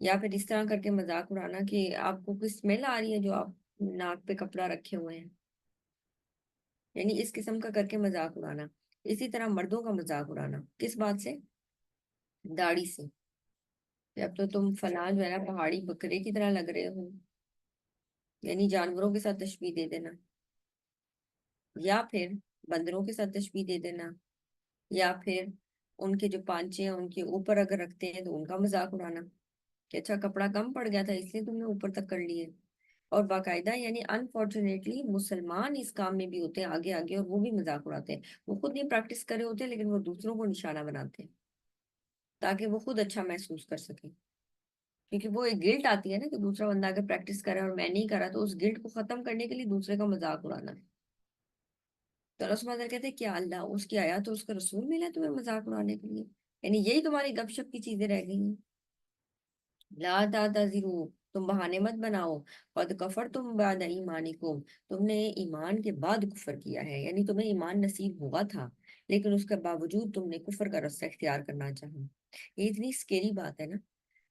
یا پھر اس طرح کر کے مذاق اڑانا کہ آپ کو کوئی اسمیل آ رہی ہے جو آپ ناک پہ کپڑا رکھے ہوئے ہیں، یعنی اس قسم کا کر کے مذاق اڑانا۔ اسی طرح مردوں کا مذاق اڑانا کس بات سے؟ داڑھی سے، کہ اب تو تم فلاں جو ہے نا پہاڑی بکرے کی طرح لگ رہے ہو، یعنی جانوروں کے ساتھ تشبیہ دے دینا، یا پھر بندروں کے ساتھ تشبیہ دے دینا، یا پھر ان کے جو پانچے ہیں ان کے اوپر اگر رکھتے ہیں تو ان کا مذاق اڑانا کہ اچھا کپڑا کم پڑ گیا تھا اس لیے تم نے اوپر تک کر لیے۔ اور باقاعدہ یعنی انفارچونیٹلی مسلمان اس کام میں بھی ہوتے ہیں آگے آگے، اور وہ بھی مذاق اڑاتے ہیں، وہ خود نہیں پریکٹس کرے ہوتے لیکن وہ دوسروں کو نشانہ بناتے ہیں تاکہ وہ خود اچھا محسوس کر سکے، کیونکہ وہ ایک گلٹ آتی ہے نا کہ دوسرا بندہ اگر پریکٹس کرا اور میں نہیں کرا تو اس گلٹ کو ختم کرنے کے لیے دوسرے کا مذاق اڑانا ہے۔ تو اللہ سبحانہ وتعالیٰ کہتے ہیں کیا اللہ اس کی آیات اور اس کا رسول ملا ہے تمہیں مذاق اڑانے کے لیے؟ یعنی یہی تمہاری گپ شپ کی چیزیں رہ گئی ہیں۔ لا تعتذروا، تم بہانے مت بناؤ، قد کفرتم بعد ایمانکم، تم نے ایمان کے بعد کفر کیا ہے، یعنی تمہیں ایمان نصیب ہوا تھا لیکن اس کے باوجود تم نے کفر کا رستہ اختیار کرنا چاہا۔ یہ اتنی سکیری بات ہے نا،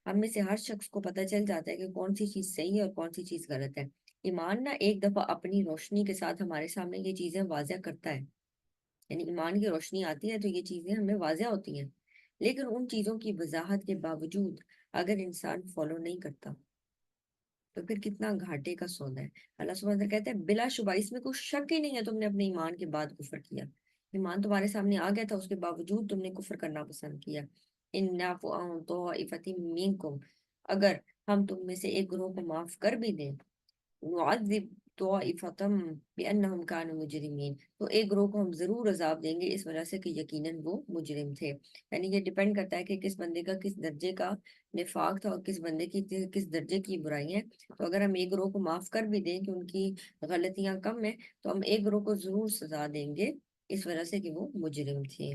ہم میں سے ہر شخص کو پتہ چل جاتا ہے کہ کون سی چیز صحیح ہے اور کون سی چیز غلط ہے۔ ایمان نہ ایک دفعہ اپنی روشنی کے ساتھ ہمارے سامنے یہ چیزیں واضح کرتا ہے، یعنی ایمان کی روشنی آتی ہے تو یہ چیزیں ہمیں واضح ہوتی ہیں، لیکن ان چیزوں کی وضاحت کے باوجود اگر انسان فالو نہیں کرتا تو پھر کتنا گھاٹے کا سودا ہے۔ اللہ سبحانہ وتعالیٰ کہتے ہیں بلا شبہ اس میں کوئی شک ہی نہیں ہے تم نے اپنے ایمان کے بعد کفر کیا، ایمان تمہارے سامنے آ گیا تھا اس کے باوجود تم نے کفر کرنا پسند کیا۔ ان نعفو عن طائفۃ منکم، اگر ہم تم میں سے ایک گروہ کو معاف کر بھی دیں، نعذب طائفۃ بانہم کانوا مجرمین، تو ایک گروہ کو ہم ضرور عذاب دیں گے اس وجہ سے کہ یقیناً وہ مجرم تھے۔ یعنی یہ ڈیپینڈ کرتا ہے کہ کس بندے کا کس درجے کا نفاق تھا اور کس بندے کی کس درجے کی برائی ہے۔ تو اگر ہم ایک گروہ کو معاف کر بھی دیں کہ ان کی غلطیاں کم ہیں تو ہم ایک گروہ کو ضرور سزا دیں گے اس وجہ سے کہ وہ مجرم تھے۔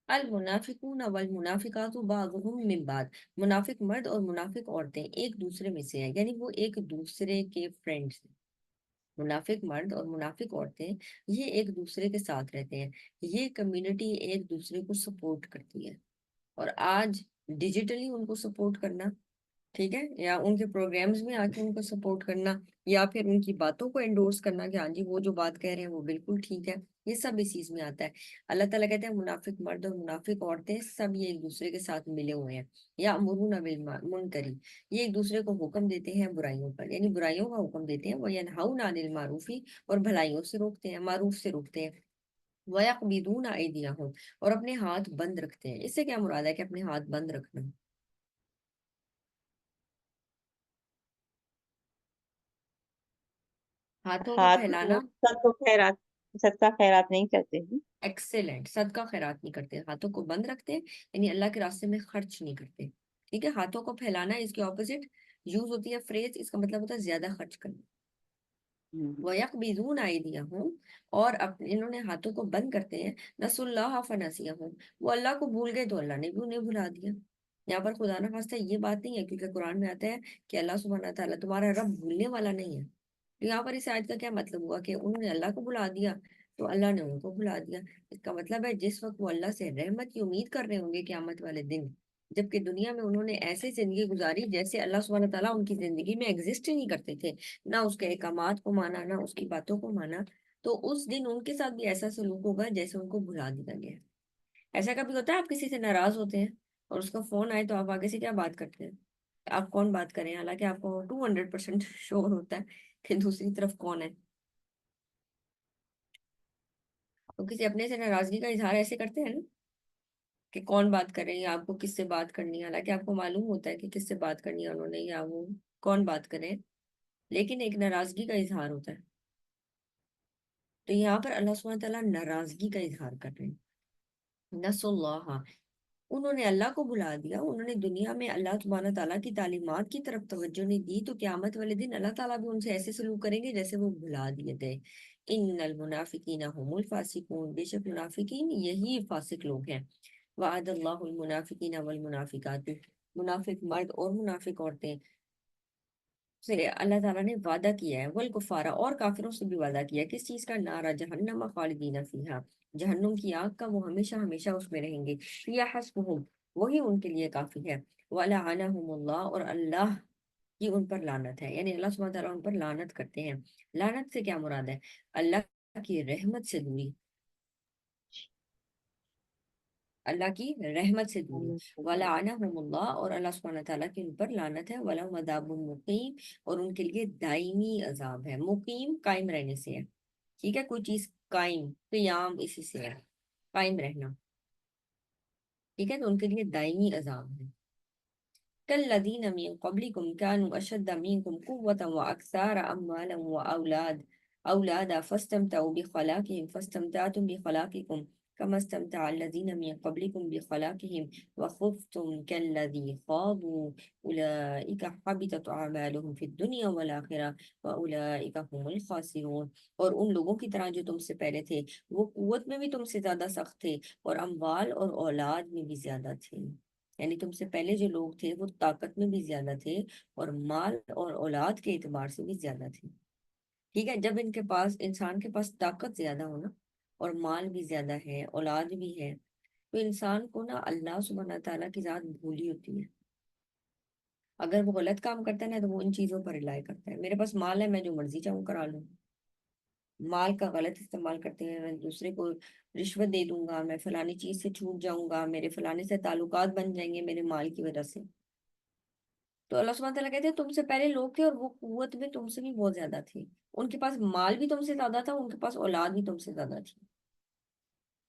المنافقون والمنافقات بعضهم من بعض، منافق مرد اور منافق عورتیں ایک دوسرے میں سے ہیں، یعنی وہ ایک دوسرے کے فرینڈز ہیں۔ منافق مرد اور منافق عورتیں یہ ایک دوسرے کے ساتھ رہتے ہیں، یہ کمیونٹی ایک دوسرے کو سپورٹ کرتی ہے، اور آج ڈیجیٹلی ان کو سپورٹ کرنا، ٹھیک ہے، یا ان کے پروگرامز میں آ کے ان کو سپورٹ کرنا، یا پھر ان کی باتوں کو انڈورس کرنا کہ ہاں جی وہ جو بات کہہ رہے ہیں وہ بالکل ٹھیک ہے، یہ سب اس چیز میں آتا ہے۔ اللہ تعالیٰ کہتے ہیں منافق مرد اور منافق عورتیں سب یہ ایک دوسرے کے ساتھ ملے ہوئے ہیں، یا امرون بالمنکر، یہ ایک دوسرے کو حکم دیتے ہیں برائیوں پر، یعنی برائیوں کا حکم دیتے ہیں، وہ ینہون عن المعروف، اور بھلائیوں سے روکتے ہیں، معروف سے روکتے ہیں، وَيَقْبِضُونَ أَيْدِيَهُمْ، اور اپنے ہاتھ بند رکھتے ہیں۔ اس سے کیا مراد ہے کہ اپنے ہاتھ بند رکھنا؟ ہاتھوں کو ہاتھ پھیلانا، سب کو خیرات صدقہ خیرات نہیں کرتے ہیں۔ ایکسیلنٹ، صدقہ خیرات نہیں کرتے، ہاتھوں کو بند رکھتے ہیں، یعنی اللہ کے راستے میں خرچ نہیں کرتے، ٹھیک ہے۔ ہاتھوں کو پھیلانا اس کے اپوزٹ یوز ہوتی ہے فریز، اس کا مطلب ہوتا ہے زیادہ خرچ کرنا۔ ہوں۔ وَيَقْبِضُونَ أَيْدِيَهُمْ، اور انہوں نے ہاتھوں کو بند کرتے ہیں، نسوا اللہ فنسیہم، وہ اللہ کو بھول گئے تو اللہ نے بھی انہیں بھلا دیا۔ یہاں پر خدا نہ خواستہ یہ بات نہیں ہے، کیونکہ قرآن میں آتا ہے کہ اللہ سبحانہ تعالیٰ تمہارا رب بھولنے والا نہیں ہے، تو یہاں پر اس آیت کا کیا مطلب ہوا کہ انہوں نے اللہ کو بھلا دیا تو اللہ نے ان کو بھلا دیا۔ اس کا مطلب ہے جس وقت وہ اللہ سے رحمت کی امید کر رہے ہوں گے قیامت والے دن، جبکہ دنیا میں انہوں نے ایسی زندگی گزاری جیسے اللہ سبحانہ تعالیٰ ان کی زندگی میں ایگزسٹ ہی نہیں کرتے تھے، نہ اس کے احکامات کو مانا نہ اس کی باتوں کو مانا، تو اس دن ان کے ساتھ بھی ایسا سلوک ہوگا جیسے ان کو بھلا دیا گیا۔ ایسا کبھی ہوتا ہے آپ کسی سے ناراض ہوتے ہیں اور اس کا فون آئے تو آپ آگے سے کیا بات کرتے ہیں؟ آپ کون بات کریں، حالانکہ آپ کو 200% شور ہوتا ہے کہ دوسری طرف کون ہے، تو کسی اپنے سے ناراضگی کا اظہار ایسے کرتے ہیں نا کہ کون بات کر رہے ہیں، آپ کو کس سے بات کرنی ہے، حالانکہ آپ کو معلوم ہوتا ہے کہ کس سے بات کرنی ہے انہوں نے یا وہ کون بات کرے، لیکن ایک ناراضگی کا اظہار ہوتا ہے۔ تو یہاں پر اللہ سبحانہ تعالیٰ ناراضگی کا اظہار کر رہے ہیں، نسوا اللہ، انہوں نے اللہ کو بھلا دیا، انہوں نے دنیا میں اللہ سبحانہ تعالیٰ کی تعلیمات کی طرف توجہ نہیں دی، تو قیامت والے دن اللہ تعالیٰ بھی ان سے ایسے سلوک کریں گے جیسے وہ بھلا دیے گئے۔ ان المنافقین هم الفاسقون، بے شک منافقین یہی فاسق لوگ ہیں۔ وعد اللہ المنافقین والمنافقات، منافق مرد اور منافق عورتیں سے اللہ تعالیٰ نے وعدہ کیا ہے، والکفارہ اور کافروں سے بھی وعدہ کیا ہے، کس چیز کا؟ نارا جہنم خالدین فیہا، جہنم کی آگ کا، وہ ہمیشہ ہمیشہ اس میں رہیں گے۔ یا حسبہم، وہی ان کے لیے کافی ہے۔ وَلَعَنَهُمُ اللَّهُ، اور اللہ کی ان پر لعنت ہے، یعنی اللہ سبحانہ تعالیٰ ان پر لعنت کرتے ہیں۔ لعنت سے کیا مراد ہے؟ اللہ کی رحمت سے دوری، اللہ کی رحمت سے دوری۔ وَلَعَنَهُمُ اللَّهُ، اور اللہ سبحانہ تعالیٰ کی ان پر لعنت ہے۔ وَلَهُمْ عَذَابٌ مُقِيمٌ، اور ان کے لیے دائمی عذاب ہے۔ مقیم قائم رہنے سے ہے، ٹھیک ہے، کوئی چیز قائم، قیام اسی سے ہے، قائم رہنا، ٹھیک ہے، تو ان کے لیے دائمی عذاب ہے۔ كالذين من قبلكم كانوا أشد منكم قوة وأكثر أموالا أولادا فاستمتعوا بخلاقهم فاستمتعتم بخلاقكم كما استمتع الذين من قبلكم بخلاقهم وخفتم كالذي خاضوا أولئك حبطت أعمالهم في الدنيا والآخرة وأولئك هم الخاسرون۔ اور ان لوگوں کی طرح جو تم سے پہلے تھے، وہ قوت میں بھی تم سے زیادہ سخت تھے اور اموال اور اولاد میں بھی زیادہ تھے، یعنی تم سے پہلے جو لوگ تھے وہ طاقت میں بھی زیادہ تھے اور مال اور اولاد کے اعتبار سے بھی زیادہ تھے، ٹھیک ہے۔ جب ان کے پاس، انسان کے پاس طاقت زیادہ ہونا اور مال بھی زیادہ ہے، اولاد بھی ہے، تو انسان کو نا اللہ سبحانہ تعالیٰ کی ذات بھولی ہوتی ہے۔ اگر وہ غلط کام کرتا ہے نا تو وہ ان چیزوں پر رائے کرتا ہے، میرے پاس مال ہے، میں جو مرضی چاہوں کرا لوں، مال کا غلط استعمال کرتے ہیں، میں دوسرے کو رشوت دے دوں گا، میں فلانی چیز سے چھوٹ جاؤں گا، میرے فلانے سے تعلقات بن جائیں گے میرے مال کی وجہ سے۔ تو اللہ سبحانہ تعالیٰ کہتے ہیں تم سے پہلے لوگ تھے اور وہ قوت میں تم سے بھی بہت زیادہ تھے، ان کے پاس مال بھی تم سے زیادہ تھا، ان کے پاس اولاد بھی تم سے زیادہ تھی،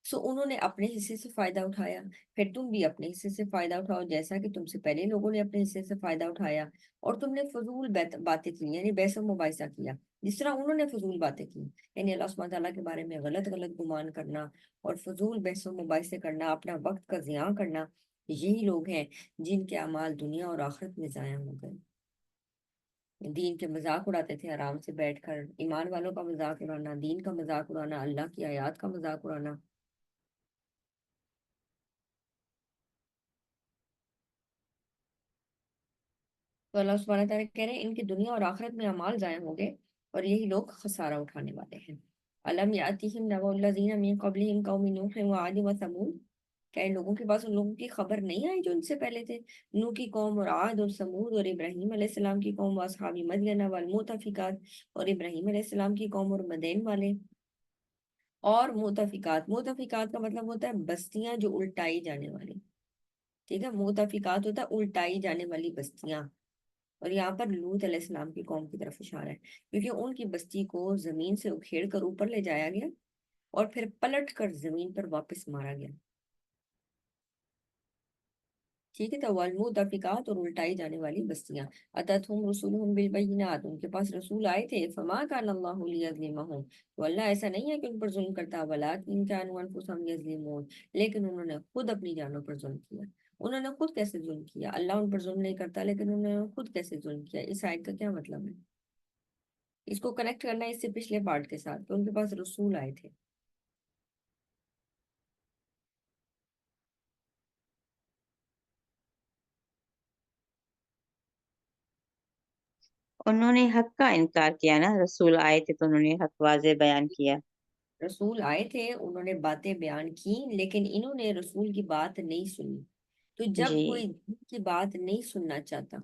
سو انہوں نے اپنے حصے سے فائدہ اٹھایا، پھر تم بھی اپنے حصے سے فائدہ اٹھاؤ، جیسا کہ تم سے پہلے لوگوں نے اپنے حصے سے فائدہ اٹھایا، اور تم نے فضول باتیں کی، یعنی بحث و مباحثہ کیا، جس طرح انہوں نے فضول باتیں کی، یعنی اللہ سبحانہ تعالیٰ کے بارے میں غلط غلط گمان کرنا اور فضول بحث و مباحثے کرنا، اپنا وقت کا ضیاع کرنا، یہی لوگ ہیں جن کے اعمال دنیا اور آخرت میں ضائع ہو گئے۔ دین کے مذاق اڑاتے تھے آرام سے بیٹھ کر، ایمان والوں کا مذاق اڑانا، دین کا مذاق اڑانا، اللہ کی آیات کا مذاق اڑانا۔ تو اللہ سبحانہ تعالیٰ کہہ رہے ہیں ان کی دنیا اور آخرت میں اعمال ضائع ہوں گے، اور یہی لوگ خسارہ اٹھانے والے ہیں۔ الم یاتہم نبأ الذین من قبلہم قوم نوح وعاد وثمود، کیا ان لوگوں کے پاس ان لوگوں کی خبر نہیں آئی جو ان سے پہلے تھے؟ نوح کی قوم اور عاد اور سمود اور ابراہیم علیہ السلام کی قوم، واصحاب مدین والمؤتفقات، اور ابراہیم علیہ السلام کی قوم اور مدین والے، اور مؤتفقات، مؤتفقات کا مطلب ہوتا ہے بستیاں جو الٹائی جانے والی، ٹھیک ہے، مؤتفقات ہوتا ہے الٹائی جانے والی بستیاں، اور یہاں پر لوط علیہ السلام کی قوم کی طرف اشارہ ہے، کیونکہ ان کی بستی کو زمین سے اکھیڑ کر اوپر لے جایا گیا اور پھر پلٹ کر زمین پر واپس مارا گیا، ٹھیک ہے، تو والمؤتفقات، اور الٹائی جانے والی بستیاں، اتتہم رسولہم بالبینات، ان کے پاس رسول آئے تھے، فما کان اللہ لیظلمہم، تو اللہ ایسا نہیں ہے کہ ان پر ظلم کرتا، ولکن کانوا انفسہم یظلمون، لیکن انہوں نے خود اپنی جانوں پر ظلم کیا۔ انہوں نے خود کیسے ظلم کیا؟ اللہ ان پر ظلم نہیں کرتا، لیکن انہوں نے خود کیسے ظلم کیا؟ اس آیت کا کیا مطلب ہے؟ اس کو کنیکٹ کرنا ہے اس سے پچھلے پارٹ کے ساتھ کہ ان کے پاس رسول آئے تھے۔ انہوں نے حق کا انکار کیا نا، رسول آئے تھے تو انہوں نے حق واضح بیان کیا۔ رسول آئے تھے، انہوں نے باتیں بیان کی، لیکن انہوں نے رسول کی بات نہیں سنی۔ تو جب جی کوئی دین کی بات نہیں سننا چاہتا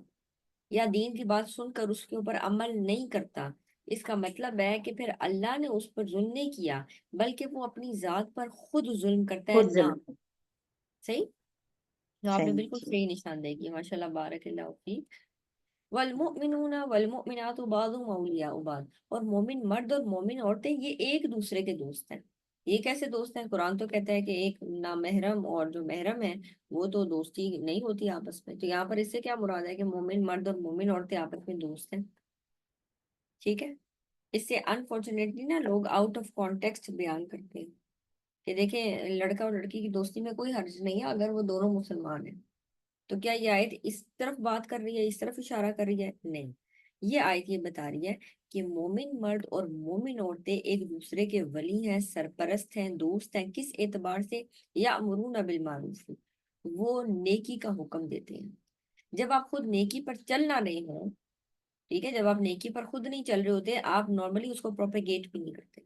یا دین کی بات سن کر اس کے اوپر عمل نہیں کرتا، اس کا مطلب ہے کہ پھر اللہ نے اس پر ظلم نہیں کیا، بلکہ وہ اپنی ذات پر خود ظلم کرتا ہے خود نا۔ ظلم۔ صحیح، تو آپ نے صحیح بالکل جی۔ صحیح نشاندہی کی، ماشاء اللہ، بارک اللہ فیک۔ والمؤمنون والمؤمنات بعضهم اولیاء بعض، اور مومن مرد اور مومن عورتیں یہ ایک دوسرے کے دوست ہیں۔ یہ کیسے دوست ہیں؟ قرآن تو کہتا ہے کہ ایک نامحرم اور جو محرم ہے وہ تو دوستی نہیں ہوتی آپس میں، تو یہاں پر اس سے کیا مراد ہے کہ مومن مرد اور مومن عورتیں آپس میں دوست ہیں، ٹھیک ہے۔ اس سے انفارچونیٹلی نا لوگ آؤٹ آف کانٹیکسٹ بیان کرتے ہیں کہ دیکھیں لڑکا اور لڑکی کی دوستی میں کوئی حرج نہیں ہے اگر وہ دونوں مسلمان ہیں. تو کیا یہ آیت اس طرف بات کر رہی ہے، اس طرف اشارہ کر رہی ہے؟ نہیں، یہ آیت یہ بتا رہی ہے کہ مومن مرد اور مومن عورتیں ایک دوسرے کے ولی ہیں، سرپرست ہیں، دوست ہیں. کس اعتبار سے؟ یأمرون بالمعروف، وہ نیکی کا حکم دیتے ہیں. جب آپ خود نیکی پر چلنا نہیں ہو، ٹھیک ہے، جب آپ نیکی پر خود نہیں چل رہے ہوتے، آپ نارملی اس کو پروپیگیٹ بھی نہیں کرتے.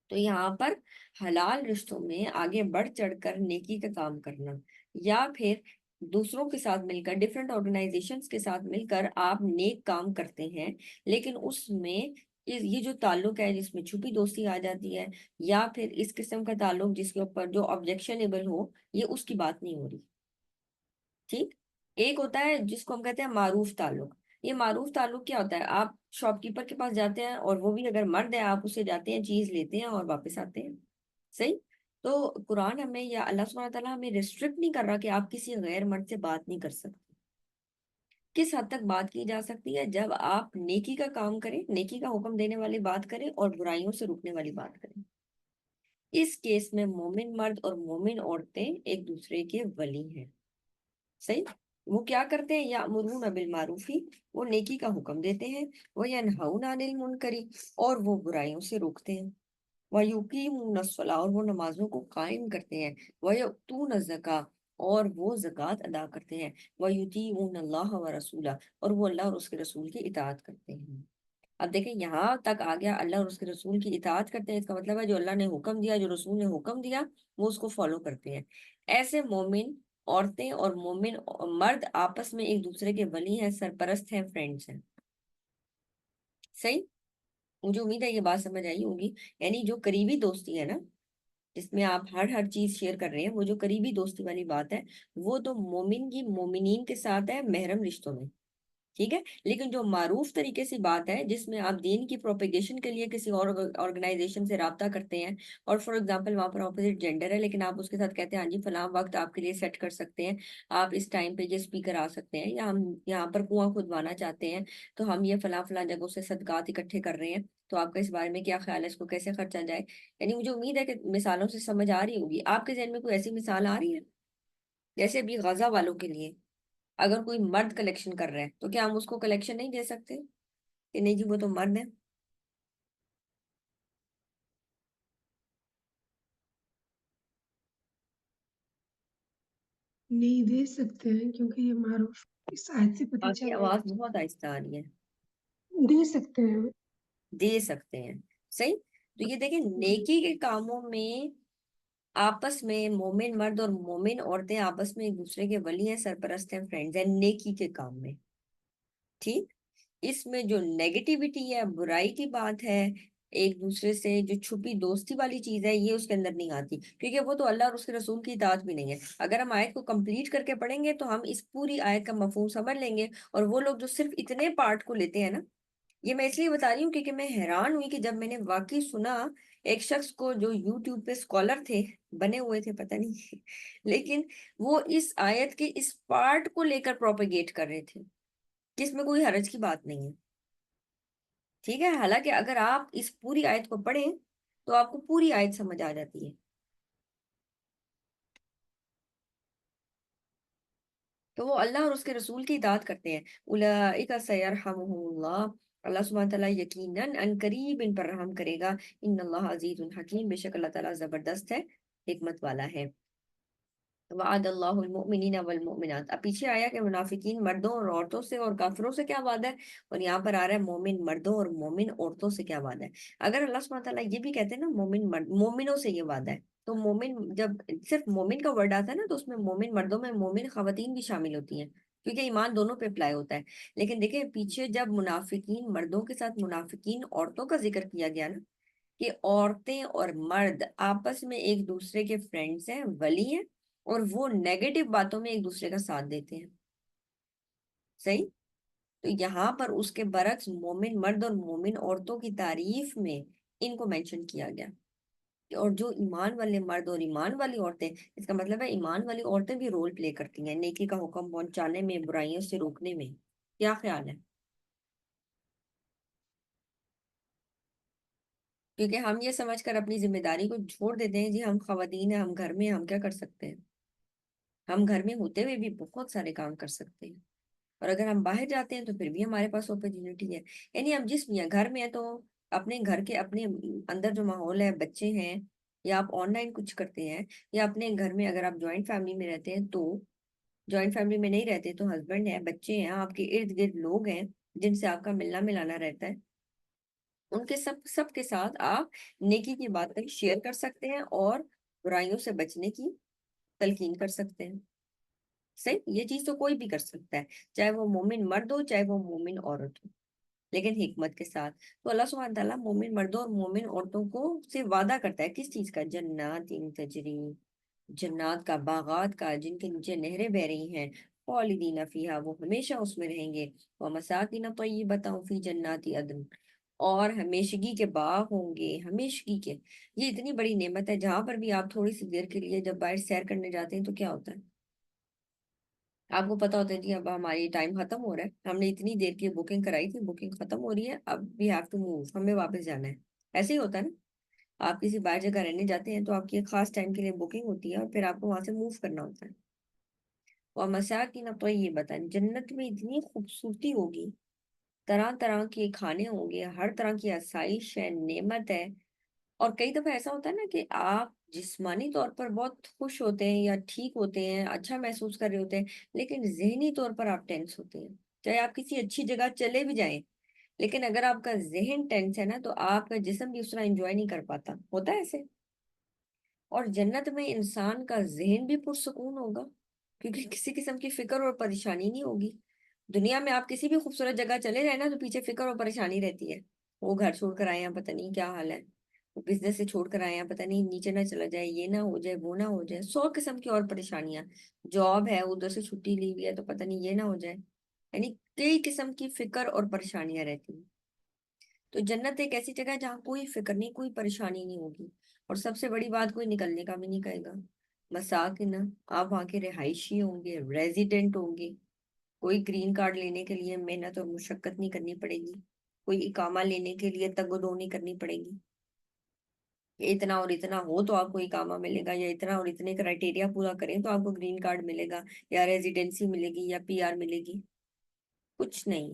تو یہاں پر حلال رشتوں میں آگے بڑھ چڑھ کر نیکی کا کام کرنا، یا پھر دوسروں کے ساتھ مل کر، ڈفرینٹ آرگنائزیشنز کے ساتھ مل کر آپ نیک کام کرتے ہیں، لیکن اس میں یہ جو تعلق ہے جس میں چھپی دوستی آ جاتی ہے، یا پھر اس قسم کا تعلق جس کے اوپر جو آبجیکشنیبل ہو، یہ اس کی بات نہیں ہو رہی. ٹھیک. ایک ہوتا ہے جس کو ہم کہتے ہیں معروف تعلق. یہ معروف تعلق کیا ہوتا ہے؟ آپ شاپ کیپر کے پاس جاتے ہیں اور وہ بھی اگر مرد ہے، آپ اسے جاتے ہیں، چیز لیتے ہیں اور واپس آتے ہیں. صحیح. تو قرآن ہمیں یا اللہ سبحانہ تعالیٰ ہمیں ریسٹرکٹ نہیں کر رہا کہ آپ کسی غیر مرد سے بات نہیں کر سکتے. کس حد تک بات کی جا سکتی ہے؟ جب آپ نیکی کا کام کریں، نیکی کا حکم دینے والی بات کریں اور برائیوں سے روکنے والی بات کریں. اس کیس میں مومن مرد اور مومن عورتیں ایک دوسرے کے ولی ہیں. صحیح. وہ کیا کرتے ہیں؟ یامرون بالمعروف، وہ نیکی کا حکم دیتے ہیں، وہ ینہون عن المنکر، اور وہ برائیوں سے روکتے ہیں، وَيُقِيمُونَ الصَّلَاةَ، اور وہ نمازوں کو قائم کرتے ہیں، وَيُؤْتُونَ الزَّكَاةَ، اور وہ زکوٰۃ ادا کرتے ہیں، وَيُطِيعُونَ اللَّهَ وَرَسُولَهُ، اور وہ اللہ اور اس کے رسول کی اطاعت کرتے ہیں. اب دیکھیں یہاں تک آ گیا اللہ اور اس کے رسول کی اطاعت کرتے ہیں، اس کا مطلب ہے جو اللہ نے حکم دیا، جو رسول نے حکم دیا، وہ اس کو فالو کرتے ہیں. ایسے مومن عورتیں اور مومن مرد آپس میں ایک دوسرے کے ولی ہیں، سرپرست ہیں، فرینڈز ہیں. صحیح. مجھے امید ہے یہ بات سمجھ آئی ہوگی. یعنی جو قریبی دوستی ہے نا، جس میں آپ ہر چیز شیئر کر رہے ہیں، وہ جو قریبی دوستی والی بات ہے، وہ تو مومن کی مومنین کے ساتھ ہے محرم رشتوں میں. ٹھیک ہے. لیکن جو معروف طریقے سے بات ہے جس میں آپ دین کی پروپیگیشن کے لیے کسی اور آرگنائزیشن سے رابطہ کرتے ہیں، اور فار ایگزامپل وہاں پر اپوزٹ جینڈر ہے، لیکن آپ اس کے ساتھ کہتے ہیں ہاں جی فلاں وقت آپ کے لیے سیٹ کر سکتے ہیں، آپ اس ٹائم پہ یہ اسپیکر آ سکتے ہیں، یا ہم یہاں پر کنواں کھدوانا چاہتے ہیں، تو ہم یہ فلاں فلاں جگہوں سے صدقات اکٹھے کر رہے ہیں، تو آپ کا اس بارے میں کیا خیال ہے، اس کو کیسے خرچا جائے. یعنی مجھے امید ہے کہ مثالوں سے سمجھ آ رہی ہوگی. آپ کے ذہن میں کوئی ایسی مثال آ رہی ہے؟ جیسے ابھی غزہ والوں کے لیے اگر کوئی مرد کلیکشن کر رہا ہے تو کیا ہم اس کو کلیکشن نہیں دے سکتے کہ نہیں جی وہ تو مرد ہے؟ نہیں دے سکتے ہیں کیونکہ یہ معروف اس آیت سے پتہ آپ کی چل رہا آواز بہت آہستہ آ رہی ہے. ہے دے سکتے ہیں. دے سکتے ہیں. صحیح. تو یہ دیکھیں جی نیکی کے کاموں میں آپس میں مومن مرد اور مومن عورتیں آپس میں ایک دوسرے کے ولی ہیں، سرپرست ہیں، فرینڈز ہیں نیکی کے کام میں. ٹھیک. اس میں جو نیگیٹیوٹی ہے، برائی کی بات ہے، ایک دوسرے سے جو چھپی دوستی والی چیز ہے، یہ اس کے اندر نہیں آتی، کیونکہ وہ تو اللہ اور اس کے رسول کی اطاعت بھی نہیں ہے. اگر ہم آیت کو کمپلیٹ کر کے پڑھیں گے تو ہم اس پوری آیت کا مفہوم سمجھ لیں گے. اور وہ لوگ جو صرف اتنے پارٹ کو لیتے ہیں نا، یہ میں اس لیے بتا رہی ہوں کیونکہ میں حیران ہوئی کہ جب میں نے واقعی سنا ایک شخص کو جو یوٹیوب پہ اسکالر تھے، بنے ہوئے تھے پتہ نہیں لیکن وہ اس آیت کے اس پارٹ کو لے کر پروپیگیٹ کر رہے تھے جس میں کوئی حرج کی بات نہیں ہے. ٹھیک ہے. حالانکہ اگر آپ اس پوری آیت کو پڑھیں تو آپ کو پوری آیت سمجھ آ جاتی ہے. تو وہ اللہ اور اس کے رسول کی اطاعت کرتے ہیں. اولئک سیرحمهم اللہ، اللہ سبحانہ تعالیٰ یقیناً ان قریب ان پر رحم کرے گا. ان اللہ عزیز الحکیم، بے شک اللہ تعالیٰ زبردست ہے، حکمت والا ہے. وعد اللہ المؤمنین والمؤمنات. اب پیچھے آیا کہ منافقین مردوں اور عورتوں سے اور کافروں سے کیا وعدہ ہے، اور یہاں پر آ رہا ہے مومن مردوں اور مومن عورتوں سے کیا وعدہ ہے. اگر اللہ سبحانہ تعالیٰ یہ بھی کہتے ہیں نا مومن مرد، مومنوں سے یہ وعدہ ہے، تو مومن جب صرف مومن کا ورڈ آتا ہے نا تو اس میں مومن مردوں میں مومن خواتین بھی شامل ہوتی ہیں، کیونکہ ایمان دونوں پہ اپلائی ہوتا ہے. لیکن دیکھیں پیچھے جب منافقین مردوں کے ساتھ منافقین عورتوں کا ذکر کیا گیا نا، کہ عورتیں اور مرد آپس میں ایک دوسرے کے فرینڈز ہیں، ولی ہیں، اور وہ نیگیٹو باتوں میں ایک دوسرے کا ساتھ دیتے ہیں. صحیح. تو یہاں پر اس کے برعکس مومن مرد اور مومن عورتوں کی تعریف میں ان کو مینشن کیا گیا. اور جو ایمان والے مرد اور ایمان والی عورتیں، اس کا مطلب ہے ایمان والی عورتیں بھی رول پلے کرتی ہیں نیکی کا حکم پہنچانے میں، برائیوں سے روکنے میں. کیا خیال ہے؟ کیونکہ ہم یہ سمجھ کر اپنی ذمہ داری کو چھوڑ دیتے ہیں، جی ہم خواتین ہیں، ہم گھر میں ہیں، ہم کیا کر سکتے ہیں؟ ہم گھر میں ہوتے ہوئے بھی بہت سارے کام کر سکتے ہیں، اور اگر ہم باہر جاتے ہیں تو پھر بھی ہمارے پاس اپرچونیٹی ہے. یعنی ہم جس بھی ہیں، گھر میں ہیں تو اپنے گھر کے اپنے اندر جو ماحول ہے، بچے ہیں، یا آپ آن لائن کچھ کرتے ہیں، یا اپنے گھر میں اگر آپ جوائنٹ فیملی میں رہتے ہیں تو جوائنٹ فیملی میں نہیں رہتے تو ہسبینڈ ہے، بچے ہیں، آپ کے ارد گرد لوگ ہیں جن سے آپ کا ملنا ملانا رہتا ہے، ان کے سب کے ساتھ آپ نیکی کی باتیں شیئر کر سکتے ہیں اور برائیوں سے بچنے کی تلقین کر سکتے ہیں. صحیح، یہ چیز تو کوئی بھی کر سکتا ہے، چاہے وہ مومن مرد ہو چاہے وہ مومن عورت ہو، لیکن حکمت کے ساتھ. تو اللہ سبحانہ تعالیٰ مومن مردوں اور مومن عورتوں کو سے وعدہ کرتا ہے کس چیز کا؟ جنات تجری، جنات کا، باغات کا، جن کے نیچے نہریں بہ رہی ہیں، خالدین فیہا، وہ ہمیشہ اس میں رہیں گے، ومساکن طیبۃ فی جنات عدن، اور ہمیشگی کے باغ ہوں گے، ہمیشگی کے. یہ اتنی بڑی نعمت ہے، جہاں پر بھی آپ تھوڑی سی دیر کے لیے جب باہر سیر کرنے جاتے ہیں تو کیا ہوتا ہے؟ آپ کو پتا ہوتا ہے جی اب ہماری ٹائم ختم ہو رہا ہے، ہم نے اتنی دیر کی بکنگ کرائی تھی، بکنگ ختم ہو رہی ہے، اب وی ہیو ٹو موو، ہمیں واپس جانا ہے. ایسے ہی ہوتا ہے نا، آپ کسی باہر جگہ رہنے جاتے ہیں تو آپ کی ایک خاص ٹائم کے لیے بکنگ ہوتی ہے اور پھر آپ کو وہاں سے موو کرنا ہوتا ہے. اور مساکن طیبۃ، جنت میں اتنی خوبصورتی ہوگی، طرح طرح کے کھانے ہوں گے، ہر طرح کی آسائش ہے، نعمت ہے. اور کئی دفعہ ایسا ہوتا ہے نا کہ آپ جسمانی طور پر بہت خوش ہوتے ہیں یا ٹھیک ہوتے ہیں، اچھا محسوس کر رہے ہوتے ہیں، لیکن ذہنی طور پر آپ ٹینس ہوتے ہیں. چاہے آپ کسی اچھی جگہ چلے بھی جائیں، لیکن اگر آپ کا ذہن ٹینس ہے نا تو آپ کا جسم بھی اس طرح انجوائے نہیں کر پاتا. ہوتا ہے ایسے. اور جنت میں انسان کا ذہن بھی پرسکون ہوگا، کیونکہ کسی قسم کی فکر اور پریشانی نہیں ہوگی. دنیا میں آپ کسی بھی خوبصورت جگہ چلے جائیں نا تو پیچھے فکر اور پریشانی رہتی ہے. وہ گھر چھوڑ کر آئے ہیں، پتہ نہیں کیا حال ہے، بزنس سے چھوڑ کر آئے ہیں، پتہ نہیں نیچے نہ چلا جائے، یہ نہ ہو جائے، وہ نہ ہو جائے، 100 قسم کی اور پریشانیاں. جاب ہے، ادھر سے چھٹی لی ہوئی ہے تو پتہ نہیں یہ نہ ہو جائے. یعنی کئی قسم کی فکر اور پریشانیاں رہتی ہیں. تو جنت ایک ایسی جگہ ہے جہاں کوئی فکر نہیں، کوئی پریشانی نہیں ہوگی. اور سب سے بڑی بات، کوئی نکلنے کا بھی نہیں کہے گا. مساکن، آپ وہاں کے رہائشی ہوں گے، ریزیڈنٹ ہوں گے. کوئی گرین کارڈ لینے کے لیے محنت اور مشقت نہیں کرنی پڑے گی، کوئی اقامہ لینے کے لیے تگ و دو نہیں کرنی پڑے گی. اتنا اور اتنا ہو تو آپ کو اقامہ ملے گا، یا اتنا اور اتنے کرائٹیریا پورا کریں تو آپ کو گرین کارڈ ملے گا، یا ریزیڈینسی ملے گی، یا پی آر ملے گی. کچھ نہیں.